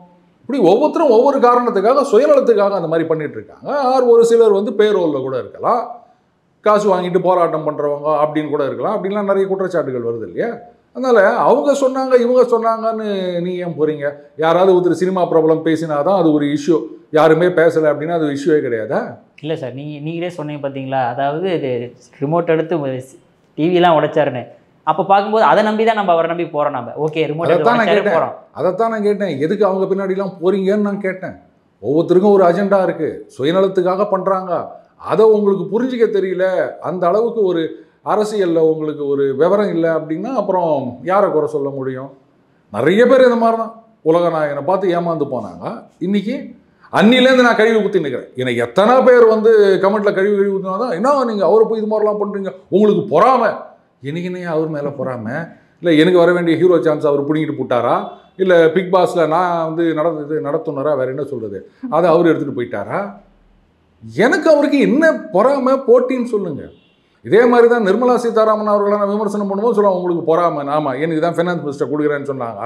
இப்படி ஒவ்வொருத்தரும் ஒவ்வொரு காரணத்துக்காக சுயநலத்துக்காக அந்த மாதிரி பண்ணிட்டு இருக்காங்க. ஒரு சிலர் வந்து பேரோலில் கூட இருக்கலாம், காசு வாங்கிட்டு போராட்டம் பண்ணுறவங்க அப்படின்னு கூட இருக்கலாம். அப்படின்லாம் நிறைய குற்றச்சாட்டுகள் வருது இல்லையா? அதனால் அவங்க சொன்னாங்க இவங்க சொன்னாங்கன்னு நீங்கள் ஏன் போகிறீங்க? யாராவது ஒருத்தர் சினிமா பிரபலம் பேசினாதான் அது ஒரு இஷ்யூ. யாருமே பேசலை அப்படின்னா அது இஷ்யூவே கிடையாதா?
இல்லை சார், நீங்களே சொன்னீங்க பார்த்தீங்களா, அதாவது இது ரிமோட் எடுத்து டிவிலாம் உடைச்சாருன்னு. அப்போ பார்க்கும்போது அதை நம்பி தான் நம்ம அவரை நம்பி போகிறோம். நம்ம ஓகே ரிமோட் போகிறோம்.
அதைத்தான் நான் கேட்டேன், எதுக்கு அவங்க பின்னாடிலாம் போகிறீங்கன்னு நான் கேட்டேன். ஒவ்வொருத்தருக்கும் ஒரு அஜெண்டா இருக்குது, சுயநலத்துக்காக பண்ணுறாங்க. அதை உங்களுக்கு புரிஞ்சிக்க தெரியல, அந்த அளவுக்கு ஒரு அரசியலில் உங்களுக்கு ஒரு விவரம் இல்லை அப்படின்னா அப்புறம் யாரை குறை சொல்ல முடியும்? நிறைய பேர் இந்த மாதிரி தான் உலகநாயகனை பார்த்து ஏமாந்து போனாங்க. இன்றைக்கி அன்னிலேருந்து நான் கழிவு ஊற்றி நிற்கிறேன். எனக்கு எத்தனை பேர் வந்து கமெண்ட்டில் கழிவு ஊற்றினா தான் என்ன நீங்கள் அவரை போய் இது மாதிரிலாம் பண்ணுறீங்க, உங்களுக்கு பொறாமை. எனக்குன்னே அவர் மேலே பொறாமை இல்லை, எனக்கு வர வேண்டிய ஹீரோ சான்ஸ் அவர் பிடிங்கிட்டு போட்டாரா, இல்லை பிக் பாஸில் நான் வந்து நடத்துனரா, வேறு என்ன சொல்கிறது, அதை அவர் எடுத்துகிட்டு போயிட்டாரா? எனக்கு அவருக்கு என்ன பொறாமை போட்டின்னு சொல்லுங்கள். இதே மாதிரி தான் நிர்மலா சீதாராமன் அவர்களை நான் விமர்சனம் பண்ணும்போது சொல்லுவாங்க உங்களுக்கு பொறாமை. ஆமாம், எனக்கு தான் ஃபினான்ஸ் மினிஸ்டர் கொடுக்குறேன்னு சொன்னாங்க,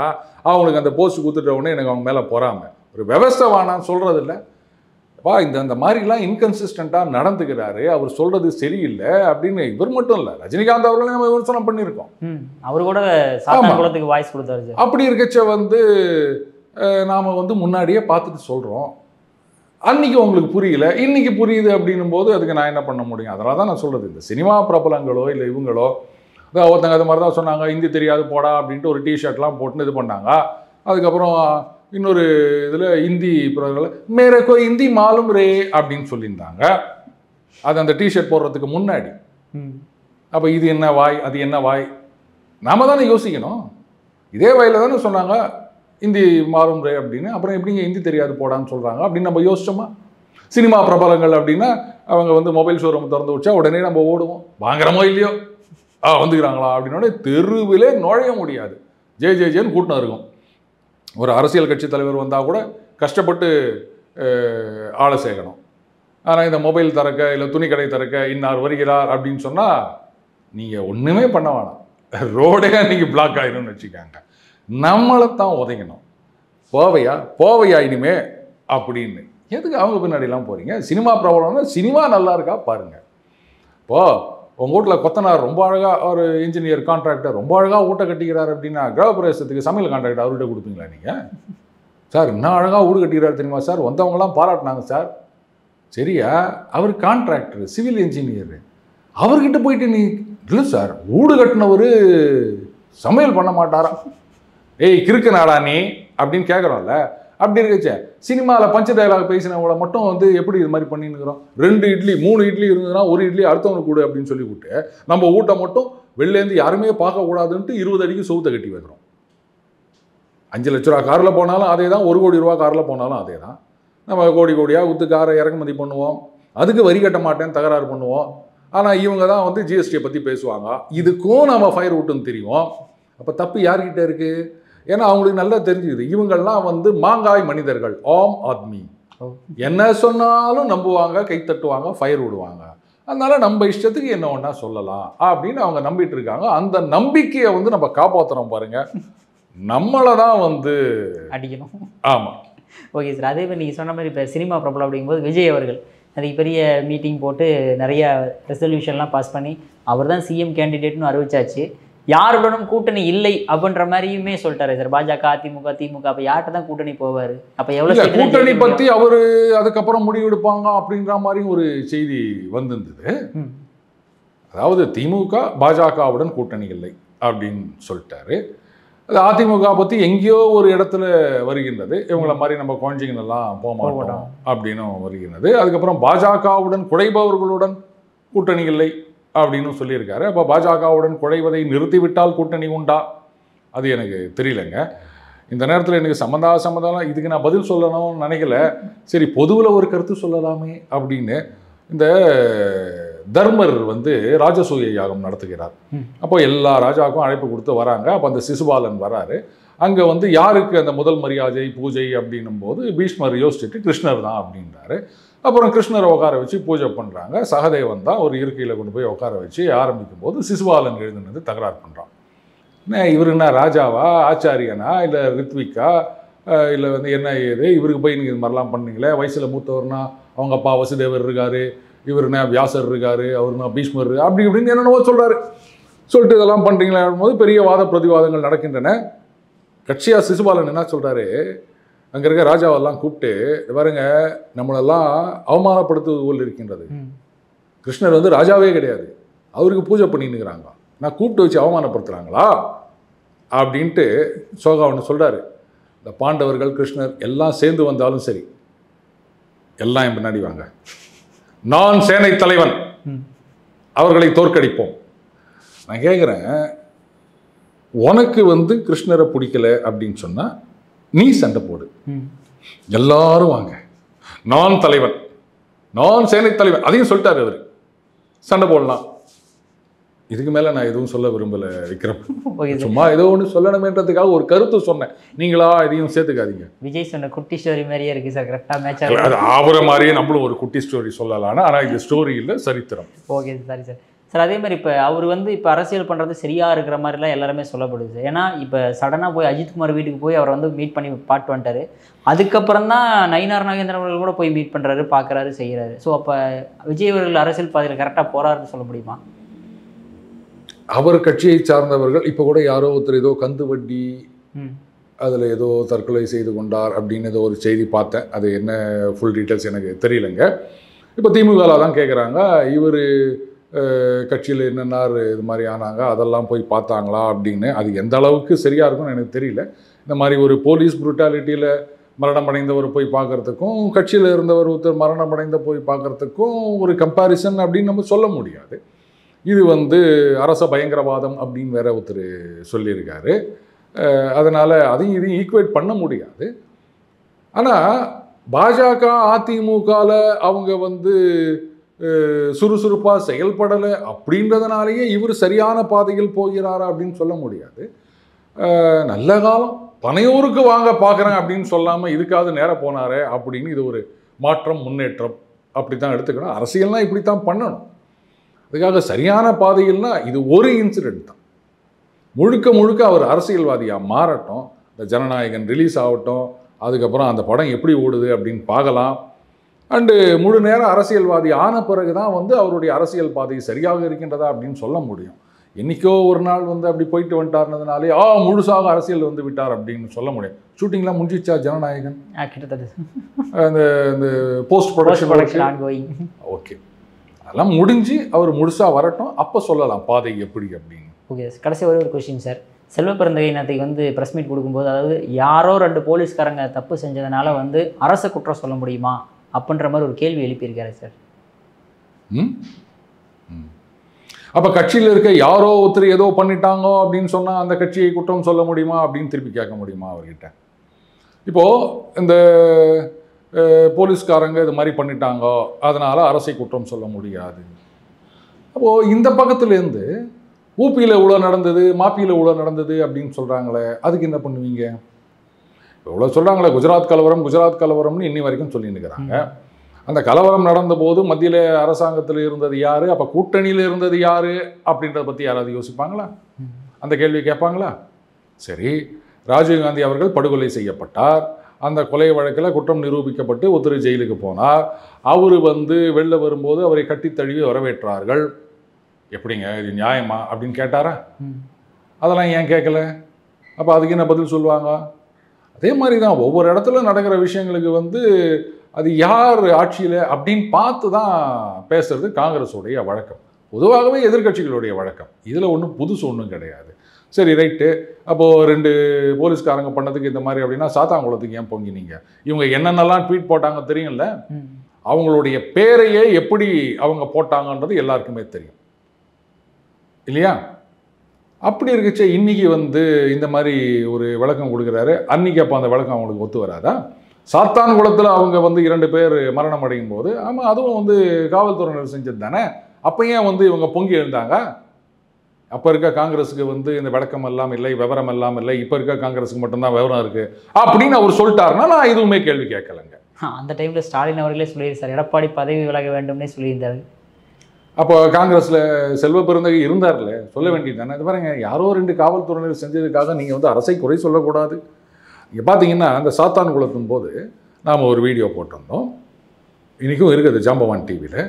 அவங்களுக்கு அந்த போஸ்ட் கொடுத்துட்ட உடனே எனக்கு அவங்க மேலே பொறாமை. ஒரு விவசாயவானான்னு சொல்கிறது இல்லை. இந்த மாதிரிலாம் இன்கன்சிஸ்டண்ட்டாக நடந்துக்கிறாரு, அவர் சொல்கிறது சரியில்லை அப்படின்னு இவர் மட்டும் இல்லை, ரஜினிகாந்த் அவர்களே நம்ம விமர்சனம் பண்ணியிருக்கோம்.
அவர் கூட சாத்தான்குளத்துக்கு வாய்ஸ் கொடுத்தாரு.
அப்படி இருக்கச்ச வந்து நாம் வந்து முன்னாடியே பார்த்துட்டு சொல்கிறோம். அன்றைக்கி உங்களுக்கு புரியல, இன்றைக்கி புரியுது அப்படின்னும் போது அதுக்கு நான் என்ன பண்ண முடியும்? அதனால தான் நான் சொல்கிறது, இந்த சினிமா பிரபலங்களோ இல்லை இவங்களோ ஒருத்தங்க அது மாதிரி தான் சொன்னாங்க, ஹிந்தி தெரியாது போடா அப்படின்ட்டு ஒரு டிஷர்ட்லாம் போட்டுன்னு இது பண்ணாங்க. அதுக்கப்புறம் இன்னொரு இதில் ஹிந்தி பிரபலங்கள் மேரேக்கோ ஹிந்தி மாலும் ரே அப்படின்னு சொல்லியிருந்தாங்க, அது அந்த டிஷர்ட் போடுறதுக்கு முன்னாடி. அப்போ இது என்ன வாய், அது என்ன வாய்? நாம தானே யோசிக்கணும். இதே வாயில் தானே சொன்னாங்க ஹிந்தி மாறும் ரே அப்படின்னு. அப்புறம் எப்படிங்க ஹிந்தி தெரியாது போடான்னு சொல்கிறாங்க அப்படின்னு நம்ம யோசிச்சோமா? சினிமா பிரபலங்கள் அப்படின்னா அவங்க வந்து மொபைல் ஷோரூம் திறந்து வச்சா உடனே நம்ம ஓடுவோம், வாங்குறமோ இல்லையோ வந்துக்கிறாங்களா அப்படின்னோடனே தெருவிலே நுழைய முடியாது, ஜேன்னு கூட்டம் இருக்கும். ஒரு அரசியல் கட்சி தலைவர் வந்தால் கூட கஷ்டப்பட்டு ஆளை சேர்க்கணும். ஆனால் இந்த மொபைல் திறக்க இல்லை துணி கடை திறக்க இன்னார் வருகிறார் அப்படின்னு சொன்னால் நீங்கள் ஒன்றுமே பண்ண வேணாம், ரோடே நீங்கள் பிளாக் ஆகிடும்னு வச்சுக்காங்க. நம்மளை தான் உதைக்கணும், போவையா இனிமே அப்படின்னு. எதுக்கு அவங்க பின்னாடிலாம் போகிறீங்க? சினிமா பிரபலம்னா சினிமா நல்லா இருக்கா பாருங்கள். இப்போது உங்கள் வீட்டில் கொத்தனார் ரொம்ப அழகாக, ஒரு இன்ஜினியர் கான்ட்ராக்டர் ரொம்ப அழகாக ஊட்ட கட்டிக்கிறார் அப்படின்னா கிரகப்பிரவேசத்துக்கு சமையல் கான்ட்ராக்டர் அவர்கிட்ட கொடுப்பீங்களா நீங்கள்? சார் இன்னும் அழகாக வீடு கட்டிக்கிறார் தெரியுமா சார், வந்தவங்களாம் பாராட்டினாங்க சார். சரியா, அவர் கான்ட்ராக்டர் சிவில் இன்ஜினியர், அவர்கிட்ட போயிட்டு நீ இல்லை சார் வீடு கட்டினவர் சமையல் பண்ண மாட்டாரா, ஏய் கிறுக்கு நாடா நீ அப்படின்னு கேட்குறோம்ல. அப்படி இருக்கச்ச சினிமாவில் பஞ்ச டயலாக் பேசினவங்கள மட்டும் வந்து எப்படி இது மாதிரி பண்ணின்னுக்கிறோம்? 2 இட்லி 3 இட்லி இருந்ததுன்னா ஒரு இட்லி அடுத்தவனுக்கு கொடு அப்படின்னு சொல்லி விட்டு நம்ம ஊட்ட மட்டும் வெளிலேருந்து யாருமே பார்க்கக்கூடாதுன்ட்டு 20 அடிக்கு சவுத்தை கட்டி வைக்கிறோம். 5 லட்ச ரூபா காரில் போனாலும் அதே தான், 1 கோடி ரூபா காரில் போனாலும் அதே தான். நம்ம கோடியாக ஊற்று காரை இறக்குமதி பண்ணுவோம், அதுக்கு வரி கட்ட மாட்டேன்னு தகராறு பண்ணுவோம். ஆனால் இவங்க தான் வந்து ஜிஎஸ்டியை பற்றி பேசுவாங்க. இதுக்கும் நம்ம ஃபயர் விட்டுன்னு தெரியும். அப்போ தப்பு யார்கிட்ட இருக்குது? ஏன்னா அவங்களுக்கு நல்லா தெரிஞ்சுது, இவங்கள்லாம் வந்து மாங்காய் மனிதர்கள், ஆம் ஆத்மி. என்ன சொன்னாலும் நம்புவாங்க, கை தட்டுவாங்க, ஃபயர் விடுவாங்க. அதனால நம்ம இஷ்டத்துக்கு என்ன ஒன்றா சொல்லலாம் அப்படின்னு அவங்க நம்பிட்டு இருக்காங்க. அந்த நம்பிக்கையை வந்து நம்ம காப்பாற்றுறோம் பாருங்க, நம்மளை தான் வந்து
அடிக்கணும்.
ஆமாம்.
Okay sir. அதே மாதிரி நீங்கள் சொன்ன மாதிரி இப்போ சினிமா பிரபலம் அப்படிங்கும்போது விஜய் அவர்கள் அதுக்கு பெரிய மீட்டிங் போட்டு நிறைய ரெசல்யூஷன்லாம் பாஸ் பண்ணி அவர் தான் சிஎம் கேண்டிடேட்னு அறிவிச்சாச்சு. யாருடனும் கூட்டணி இல்லை அப்படின்ற மாதிரியுமே சொல்லிட்டாரு சார். பாஜக, அதிமுக, திமுக, அப்போ யார்கிட்ட தான் கூட்டணி போவார்? அப்போ எவ்வளோ
கூட்டணி பற்றி அவர் அதுக்கப்புறம் முடிவெடுப்பாங்க அப்படின்ற மாதிரி ஒரு செய்தி வந்திருந்தது. அதாவது திமுக பாஜகவுடன் கூட்டணி இல்லை அப்படின்னு சொல்லிட்டாரு. அது அதிமுக பற்றி எங்கேயோ ஒரு இடத்துல வருகின்றது, இவங்கள மாதிரி நம்ம குழந்தைங்களெல்லாம் போக மாட்டோம் அப்படின்னு வருகின்றது. அதுக்கப்புறம் பாஜகவுடன் குறைபவர்களுடன் கூட்டணி இல்லை அப்படின்னு சொல்லியிருக்காரு. அப்போ பாஜகவுடன் குறைவதை நிறுத்திவிட்டால் கூட்டணி உண்டா? அது எனக்கு தெரியலைங்க. இந்த நேரத்தில் எனக்கு சம்மந்தம் இதுக்கு நான் பதில் சொல்லணும்னு நினைக்கல. சரி, பொதுவில் ஒரு கருத்து சொல்லலாமே அப்படின்னு. இந்த தர்மர் வந்து ராஜசூய யாகம் நடத்துகிறார். அப்போ எல்லா ராஜாவுக்கும் அழைப்பு கொடுத்து வராங்க. அப்போ அந்த சிசுபாலன் வராரு. அங்கே வந்து யாருக்கு அந்த முதல் மரியாதை பூஜை அப்படின்னும் போது பீஷ்மர் யோசிச்சுட்டு கிருஷ்ணர் தான் அப்படின்றாரு. அப்புறம் கிருஷ்ணரை உட்கார வச்சு பூஜை பண்ணுறாங்க. சகதேவன் தான் ஒரு இருக்கையில் கொண்டு போய் உட்கார வச்சு ஆரம்பிக்கும் போது சிசுபாலன் எழுதுனது தகராறு பண்ணுறான். இவர் என்ன ராஜாவா, ஆச்சாரியனா, இல்லை ரித்விக்கா, இல்லை வந்து என்ன ஏது, இவருக்கு போய் நீங்கள் இது மாதிரிலாம் பண்ணீங்களே, வயசில் மூத்தவர்னா அவங்க அப்பா வசுதேவர் இருக்காரு, இவருனா வியாசர் இருக்காரு, அவருனா பீஷ்மர் அப்படி இப்படின்னு என்னென்னவோ சொல்கிறாரு. சொல்லிட்டு இதெல்லாம் பண்ணுறீங்களா போது பெரிய வாத பிரதிவாதங்கள் நடக்கின்றன. கட்சியாக சிசுபாலன் என்ன சொல்கிறாரு, அங்கே இருக்க ராஜாவெல்லாம் கூப்பிட்டு, பாருங்க நம்மளெல்லாம் அவமானப்படுத்துவது போல் இருக்கின்றது. கிருஷ்ணர் வந்து ராஜாவே கிடையாது, அவருக்கு பூஜை பண்ணின்னுக்கிறாங்க, நான் கூப்பிட்டு வச்சு அவமானப்படுத்துகிறாங்களா அப்படின்ட்டு சோகாவன் சொல்கிறாரு. இந்த பாண்டவர்கள் கிருஷ்ணர் எல்லாம் சேர்ந்து வந்தாலும் சரி, எல்லாம் என் பின்னாடி வாங்க, நான் சேனை தலைவன், அவர்களை தோற்கடிப்போம். நான் கேட்குறேன், உனக்கு வந்து கிருஷ்ணரை பிடிக்கல அப்படின்னு சொன்னால் நீ சண்டை போடு, எல்லாரும் வாங்க, நான் தலைவன், நான் சேனை தலைவன், அதையும் சொல்லிட்டாரு அவர், சண்டை போடலாம். இதுக்கு மேலே நான் எதுவும் சொல்ல விரும்பலை விக்ரம். சும்மா ஏதோ ஒன்று சொல்லணுமேன்றதுக்காக ஒரு கருத்து சொன்னேன், நீங்களா இதையும் சேர்த்துக்காதீங்க.
விஜய் சொன்ன குட்டி ஸ்டோரி மாதிரியே இருக்கு சார். கரெக்டாக மேட்ச்
அது ஆகிற மாதிரியே நம்மளும் ஒரு குட்டி ஸ்டோரி சொல்லலாம். ஆனால் இது ஸ்டோரி இல்லை, சரித்திரம்.
Okay sorry sir. சார் அதே மாதிரி இப்போ அவர் வந்து இப்போ அரசியல் பண்ணுறது சரியாக இருக்கிற மாதிரிலாம் எல்லாருமே சொல்லப்படுது சார். ஏன்னா இப்போ சடனாக போய் அஜித்குமார் வீட்டுக்கு போய் அவரை வந்து மீட் பண்ணி பாட்டு வந்துட்டார். அதுக்கப்புறம் தான் நயினார் நாகேந்திரன் அவர்கள் கூட போய் மீட் பண்ணுறாரு, பார்க்குறாரு, செய்கிறாரு. ஸோ அப்போ விஜய் அவர்கள் அரசியல் பாதையில் கரெக்டாக போகிறாருன்னு சொல்ல முடியுமா?
அவர் கட்சியை சார்ந்தவர்கள் இப்போ கூட யாரோ ஒருத்தர் ஏதோ கந்து வட்டி அதில் ஏதோ தற்கொலை செய்து கொண்டார் அப்படின்னு ஏதோ ஒரு செய்தி பார்த்தேன். அது என்ன ஃபுல் டீட்டெயில்ஸ் எனக்கு தெரியலைங்க. இப்போ திமுகவில் தான் கேட்குறாங்க, இவர் கட்சியில் என்னென்னார் இது மாதிரி ஆனாங்க, அதெல்லாம் போய் பார்த்தாங்களா அப்படின்னு. அது எந்த அளவுக்கு சரியாக இருக்கும்னு எனக்கு தெரியல. இந்த மாதிரி ஒரு போலீஸ் புரூட்டாலிட்டியில் மரணம் அடைந்தவர் போய் பார்க்குறதுக்கும் கட்சியில் இருந்தவர் ஒருத்தர் மரணம் அடைந்த போய் பார்க்குறதுக்கும் ஒரு கம்பேரிசன் அப்படின்னு நம்ம சொல்ல முடியாது. இது வந்து அரச பயங்கரவாதம் அப்படின்னு வேற ஒருத்தர் சொல்லியிருக்காரு. அதனால் அதையும் இதையும் ஈக்குவேட் பண்ண முடியாது. ஆனால் பாஜக அதிமுகவில் அவங்க வந்து சுறுசுறுப்பாக செயல்படலை அப்படின்றதுனாலேயே இவர் சரியான பாதையில் போகிறாரா அப்படின்னு சொல்ல முடியாது. நல்ல காலம் பனையூருக்கு வாங்க பார்க்குறேன் அப்படின்னு சொல்லாமல் இதுக்காவது நேரம் போனாரே அப்படின்னு இது ஒரு மாற்றம், முன்னேற்றம் அப்படி தான் எடுத்துக்கணும். அரசியல்னால் இப்படி தான் பண்ணணும். அதுக்காக சரியான பாதையில்னா இது ஒரு இன்சிடென்ட் தான். முழுக்க முழுக்க அவர் அரசியல்வாதியாக மாறட்டும், இந்த ஜனநாயகன் ரிலீஸ் ஆகட்டும், அதுக்கப்புறம் அந்த படம் எப்படி ஓடுது அப்படின்னு பார்க்கலாம். அண்டு முழு நேரம் அரசியல்வாதி ஆன பிறகு தான் வந்து அவருடைய அரசியல் பாதை சரியாக இருக்கின்றதா அப்படின்னு சொல்ல முடியும். என்றைக்கோ ஒரு நாள் வந்து அப்படி போயிட்டு வந்துட்டார்னதுனாலே முழுசாக அரசியல் வந்து விட்டார் அப்படின்னு சொல்ல முடியும். ஷூட்டிங்லாம் முடிஞ்சிச்சா ஜனநாயகன்? அந்த இந்த போஸ்ட் ப்ரொடக்ஷன் ஓகே, அதெல்லாம் முடிஞ்சு அவர் முழுசாக வரட்டும், அப்போ சொல்லலாம் பாதை எப்படி அப்படின்னு.
ஓகே, கடைசி ஒரு கொஸ்டின் சார். செல்வப்பிறந்தகை நேற்றுக்கு வந்து ப்ரெஸ் மீட் கொடுக்கும்போது, அதாவது யாரோ 2 போலீஸ்காரங்க தப்பு செஞ்சதுனால வந்து அரச குற்றம் சொல்ல முடியுமா அப்படின்ற மாதிரி ஒரு கேள்வி எழுப்பியிருக்காரு சார்.
அப்போ கட்சியில் இருக்க யாரோ ஒருத்தர் ஏதோ பண்ணிட்டாங்க அப்படின்னு சொன்னால் அந்த கட்சியை குற்றம் சொல்ல முடியுமா அப்படின்னு திருப்பி கேட்க முடியுமா அவர்கிட்ட? இப்போது இந்த போலீஸ்காரங்க இது மாதிரி பண்ணிட்டாங்க, அதனால் அரசை குற்றம் சொல்ல முடியாது. அப்போது இந்த பக்கத்துலேருந்து ஊபியில் இவ்வளோ நடந்தது, மாப்பியில் இவ்வளோ நடந்தது அப்படின்னு சொல்கிறாங்களே, அதுக்கு என்ன பண்ணுவீங்க? இவ்வளோ சொல்கிறாங்களே குஜராத் கலவரம்னு இன்னி வரைக்கும் சொல்லின்னு இருக்கிறாங்க. அந்த கலவரம் நடந்தபோது மத்தியில் அரசாங்கத்தில் இருந்தது யார், அப்போ கூட்டணியில் இருந்தது யார் அப்படின்றத பற்றி யாராவது யோசிப்பாங்களா? அந்த கேள்வி கேட்பாங்களா? சரி, ராஜீவ்காந்தி அவர்கள் படுகொலை செய்யப்பட்டார். அந்த கொலை வழக்கில் குற்றம் நிரூபிக்கப்பட்டு ஒருத்தர் ஜெயிலுக்கு போனார். அவர் வெளில வரும்போது அவரை கட்டித்தழுவி வரவேற்றார்கள். எப்படிங்க இது நியாயமா அப்படின்னு கேட்டாரா? அதெல்லாம் ஏன் கேட்கல? அப்போ அதுக்கு என்ன பதில் சொல்லுவாங்க? அதே மாதிரி தான் ஒவ்வொரு இடத்துல நடக்கிற விஷயங்களுக்கு அது யார் ஆட்சியில் அப்படின்னு பார்த்து தான் பேசுறது காங்கிரஸுடைய வழக்கம், பொதுவாகவே எதிர்கட்சிகளுடைய வழக்கம். இதில் ஒன்றும் புதுசு ஒன்றும் கிடையாது. சரி, ரைட்டு. அப்போது 2 போலீஸ்காரங்க பண்ணதுக்கு இந்த மாதிரி அப்படின்னா சாத்தாங்குளத்துக்கு ஏன் பொங்கினீங்க? இவங்க என்னென்னலாம் ட்வீட் போட்டாங்க தெரியும்ல? அவங்களுடைய பேரையே எப்படி அவங்க போட்டாங்கன்றது எல்லாருக்குமே தெரியும் இல்லையா? அப்படி இருக்குச்சே இன்னைக்கு இந்த மாதிரி ஒரு விளக்கம் கொடுக்குறாரு. அன்னைக்கு அப்போ அந்த விளக்கம் அவங்களுக்கு ஒத்து வராதா? சாத்தான்குளத்தில் அவங்க 2 பேர் மரணம் அடையும் போது ஆமாம் அதுவும் காவல்துறையினர் செஞ்சது தானே. அப்போ ஏன் இவங்க பொங்கி எழுந்தாங்க? அப்போ இருக்க காங்கிரஸுக்கு இந்த விளக்கம் எல்லாம் இல்லை, விவரம் எல்லாம் இல்லை, இப்போ இருக்க காங்கிரஸுக்கு மட்டும்தான் விவரம் இருக்குது அப்படின்னு அவர் சொல்லிட்டாருன்னா நான் எதுவுமே கேள்வி கேட்கலைங்க.
அந்த டைமில் ஸ்டாலின் அவர்களே சொல்லியிருந்தார், எடப்பாடி பதவி விலக வேண்டும்னே சொல்லியிருந்தாரு.
அப்போ காங்கிரஸில் செல்வ பெருந்தகை இருந்தார்ல, சொல்ல வேண்டியது தானே. இது பாருங்க, யாரோ 2 காவல்துறையினர் செஞ்சதுக்காக நீங்கள் அரசை குறை சொல்லக்கூடாது. இங்கே பார்த்தீங்கன்னா அந்த சாத்தான்குளத்தின் போது நாம் ஒரு வீடியோ போட்டிருந்தோம், இன்றைக்கும் இருக்குது ஜாம்பவான் டிவியில்.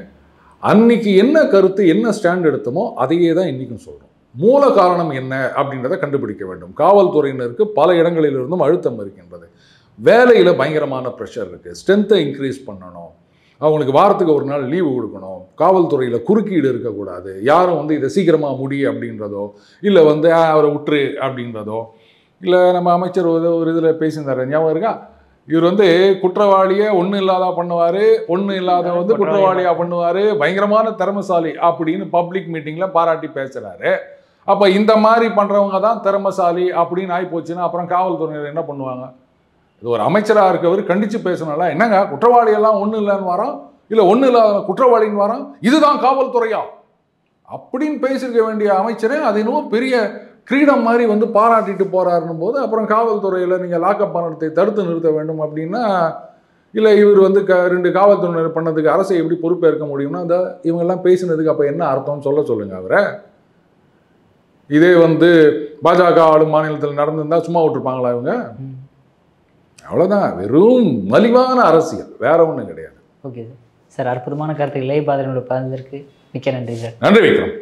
அன்னைக்கு என்ன கருத்து என்ன ஸ்டாண்ட் எடுத்தோமோ அதையே தான் இன்றைக்கும் சொல்கிறோம். மூல காரணம் என்ன அப்படின்றத கண்டுபிடிக்க வேண்டும். காவல்துறையினருக்கு பல இடங்களிலிருந்தும் அழுத்தம் இருக்கின்றது, வேலையில் பயங்கரமான ப்ரெஷர் இருக்குது, ஸ்ட்ரென்த்தை இன்க்ரீஸ் பண்ணணும், அவங்களுக்கு வாரத்துக்கு ஒரு நாள் லீவு கொடுக்கணும், காவல்துறையில் குறுக்கீடு இருக்கக்கூடாது, யாரும் இதை சீக்கிரமாக முடி அப்படின்றதோ இல்லை அவரை விட்டுரு அப்படின்றதோ இல்லை. நம்ம அமைச்சர் ஒரு இதில் பேசியிருந்தார், ஞாபகம் இருக்கா? இவர் குற்றவாளியை ஒன்றும் இல்லாத பண்ணுவார், ஒன்றும் இல்லாத குற்றவாளியாக பண்ணுவார், பயங்கரமான திறமைசாலி அப்படின்னு பப்ளிக் மீட்டிங்கில் பாராட்டி பேசுகிறாரு. அப்போ இந்த மாதிரி பண்ணுறவங்க தான் திறமைசாலி அப்படின்னு ஆகிப்போச்சுன்னா அப்புறம் காவல்துறையினர் என்ன பண்ணுவாங்க? இது ஒரு அமைச்சராக இருக்கவர் கண்டித்து பேசினால என்னங்க குற்றவாளியெல்லாம் ஒன்றும் இல்லைன்னு வரோம், இல்லை ஒன்றும் இல்லாத குற்றவாளின்னு வரோம், இதுதான் காவல்துறையா அப்படின்னு பேசியிருக்க வேண்டிய அமைச்சரே அது இன்னும் பெரிய கிரீடம் மாதிரி பாராட்டிட்டு போகிறாருன்னும் போது அப்புறம் காவல்துறையில் நீங்கள் லாக்அப் பண்ணத்தை தடுத்து நிறுத்த வேண்டும் அப்படின்னா, இல்லை இவர் 2 காவல்துறையினர் பண்ணதுக்கு அரசை எப்படி பொறுப்பேற்க முடியும்னா அந்த இவங்கெல்லாம் பேசினதுக்கு அப்போ என்ன அர்த்தம்னு சொல்லுங்கள் அவரை. இதே பாஜக ஆளும் மாநிலத்தில் நடந்திருந்தால் சும்மா விட்டுருப்பாங்களா இவங்க? அவ்வளோதான், வெறும் மலிவான அரசியல், வேற ஒன்றும் கிடையாது.
ஓகே சார், அற்புதமான கருத்துக்களை பாதனோட பகிர்ந்ததற்கு மிக்க நன்றி சார்.
நன்றி விக்ரம்.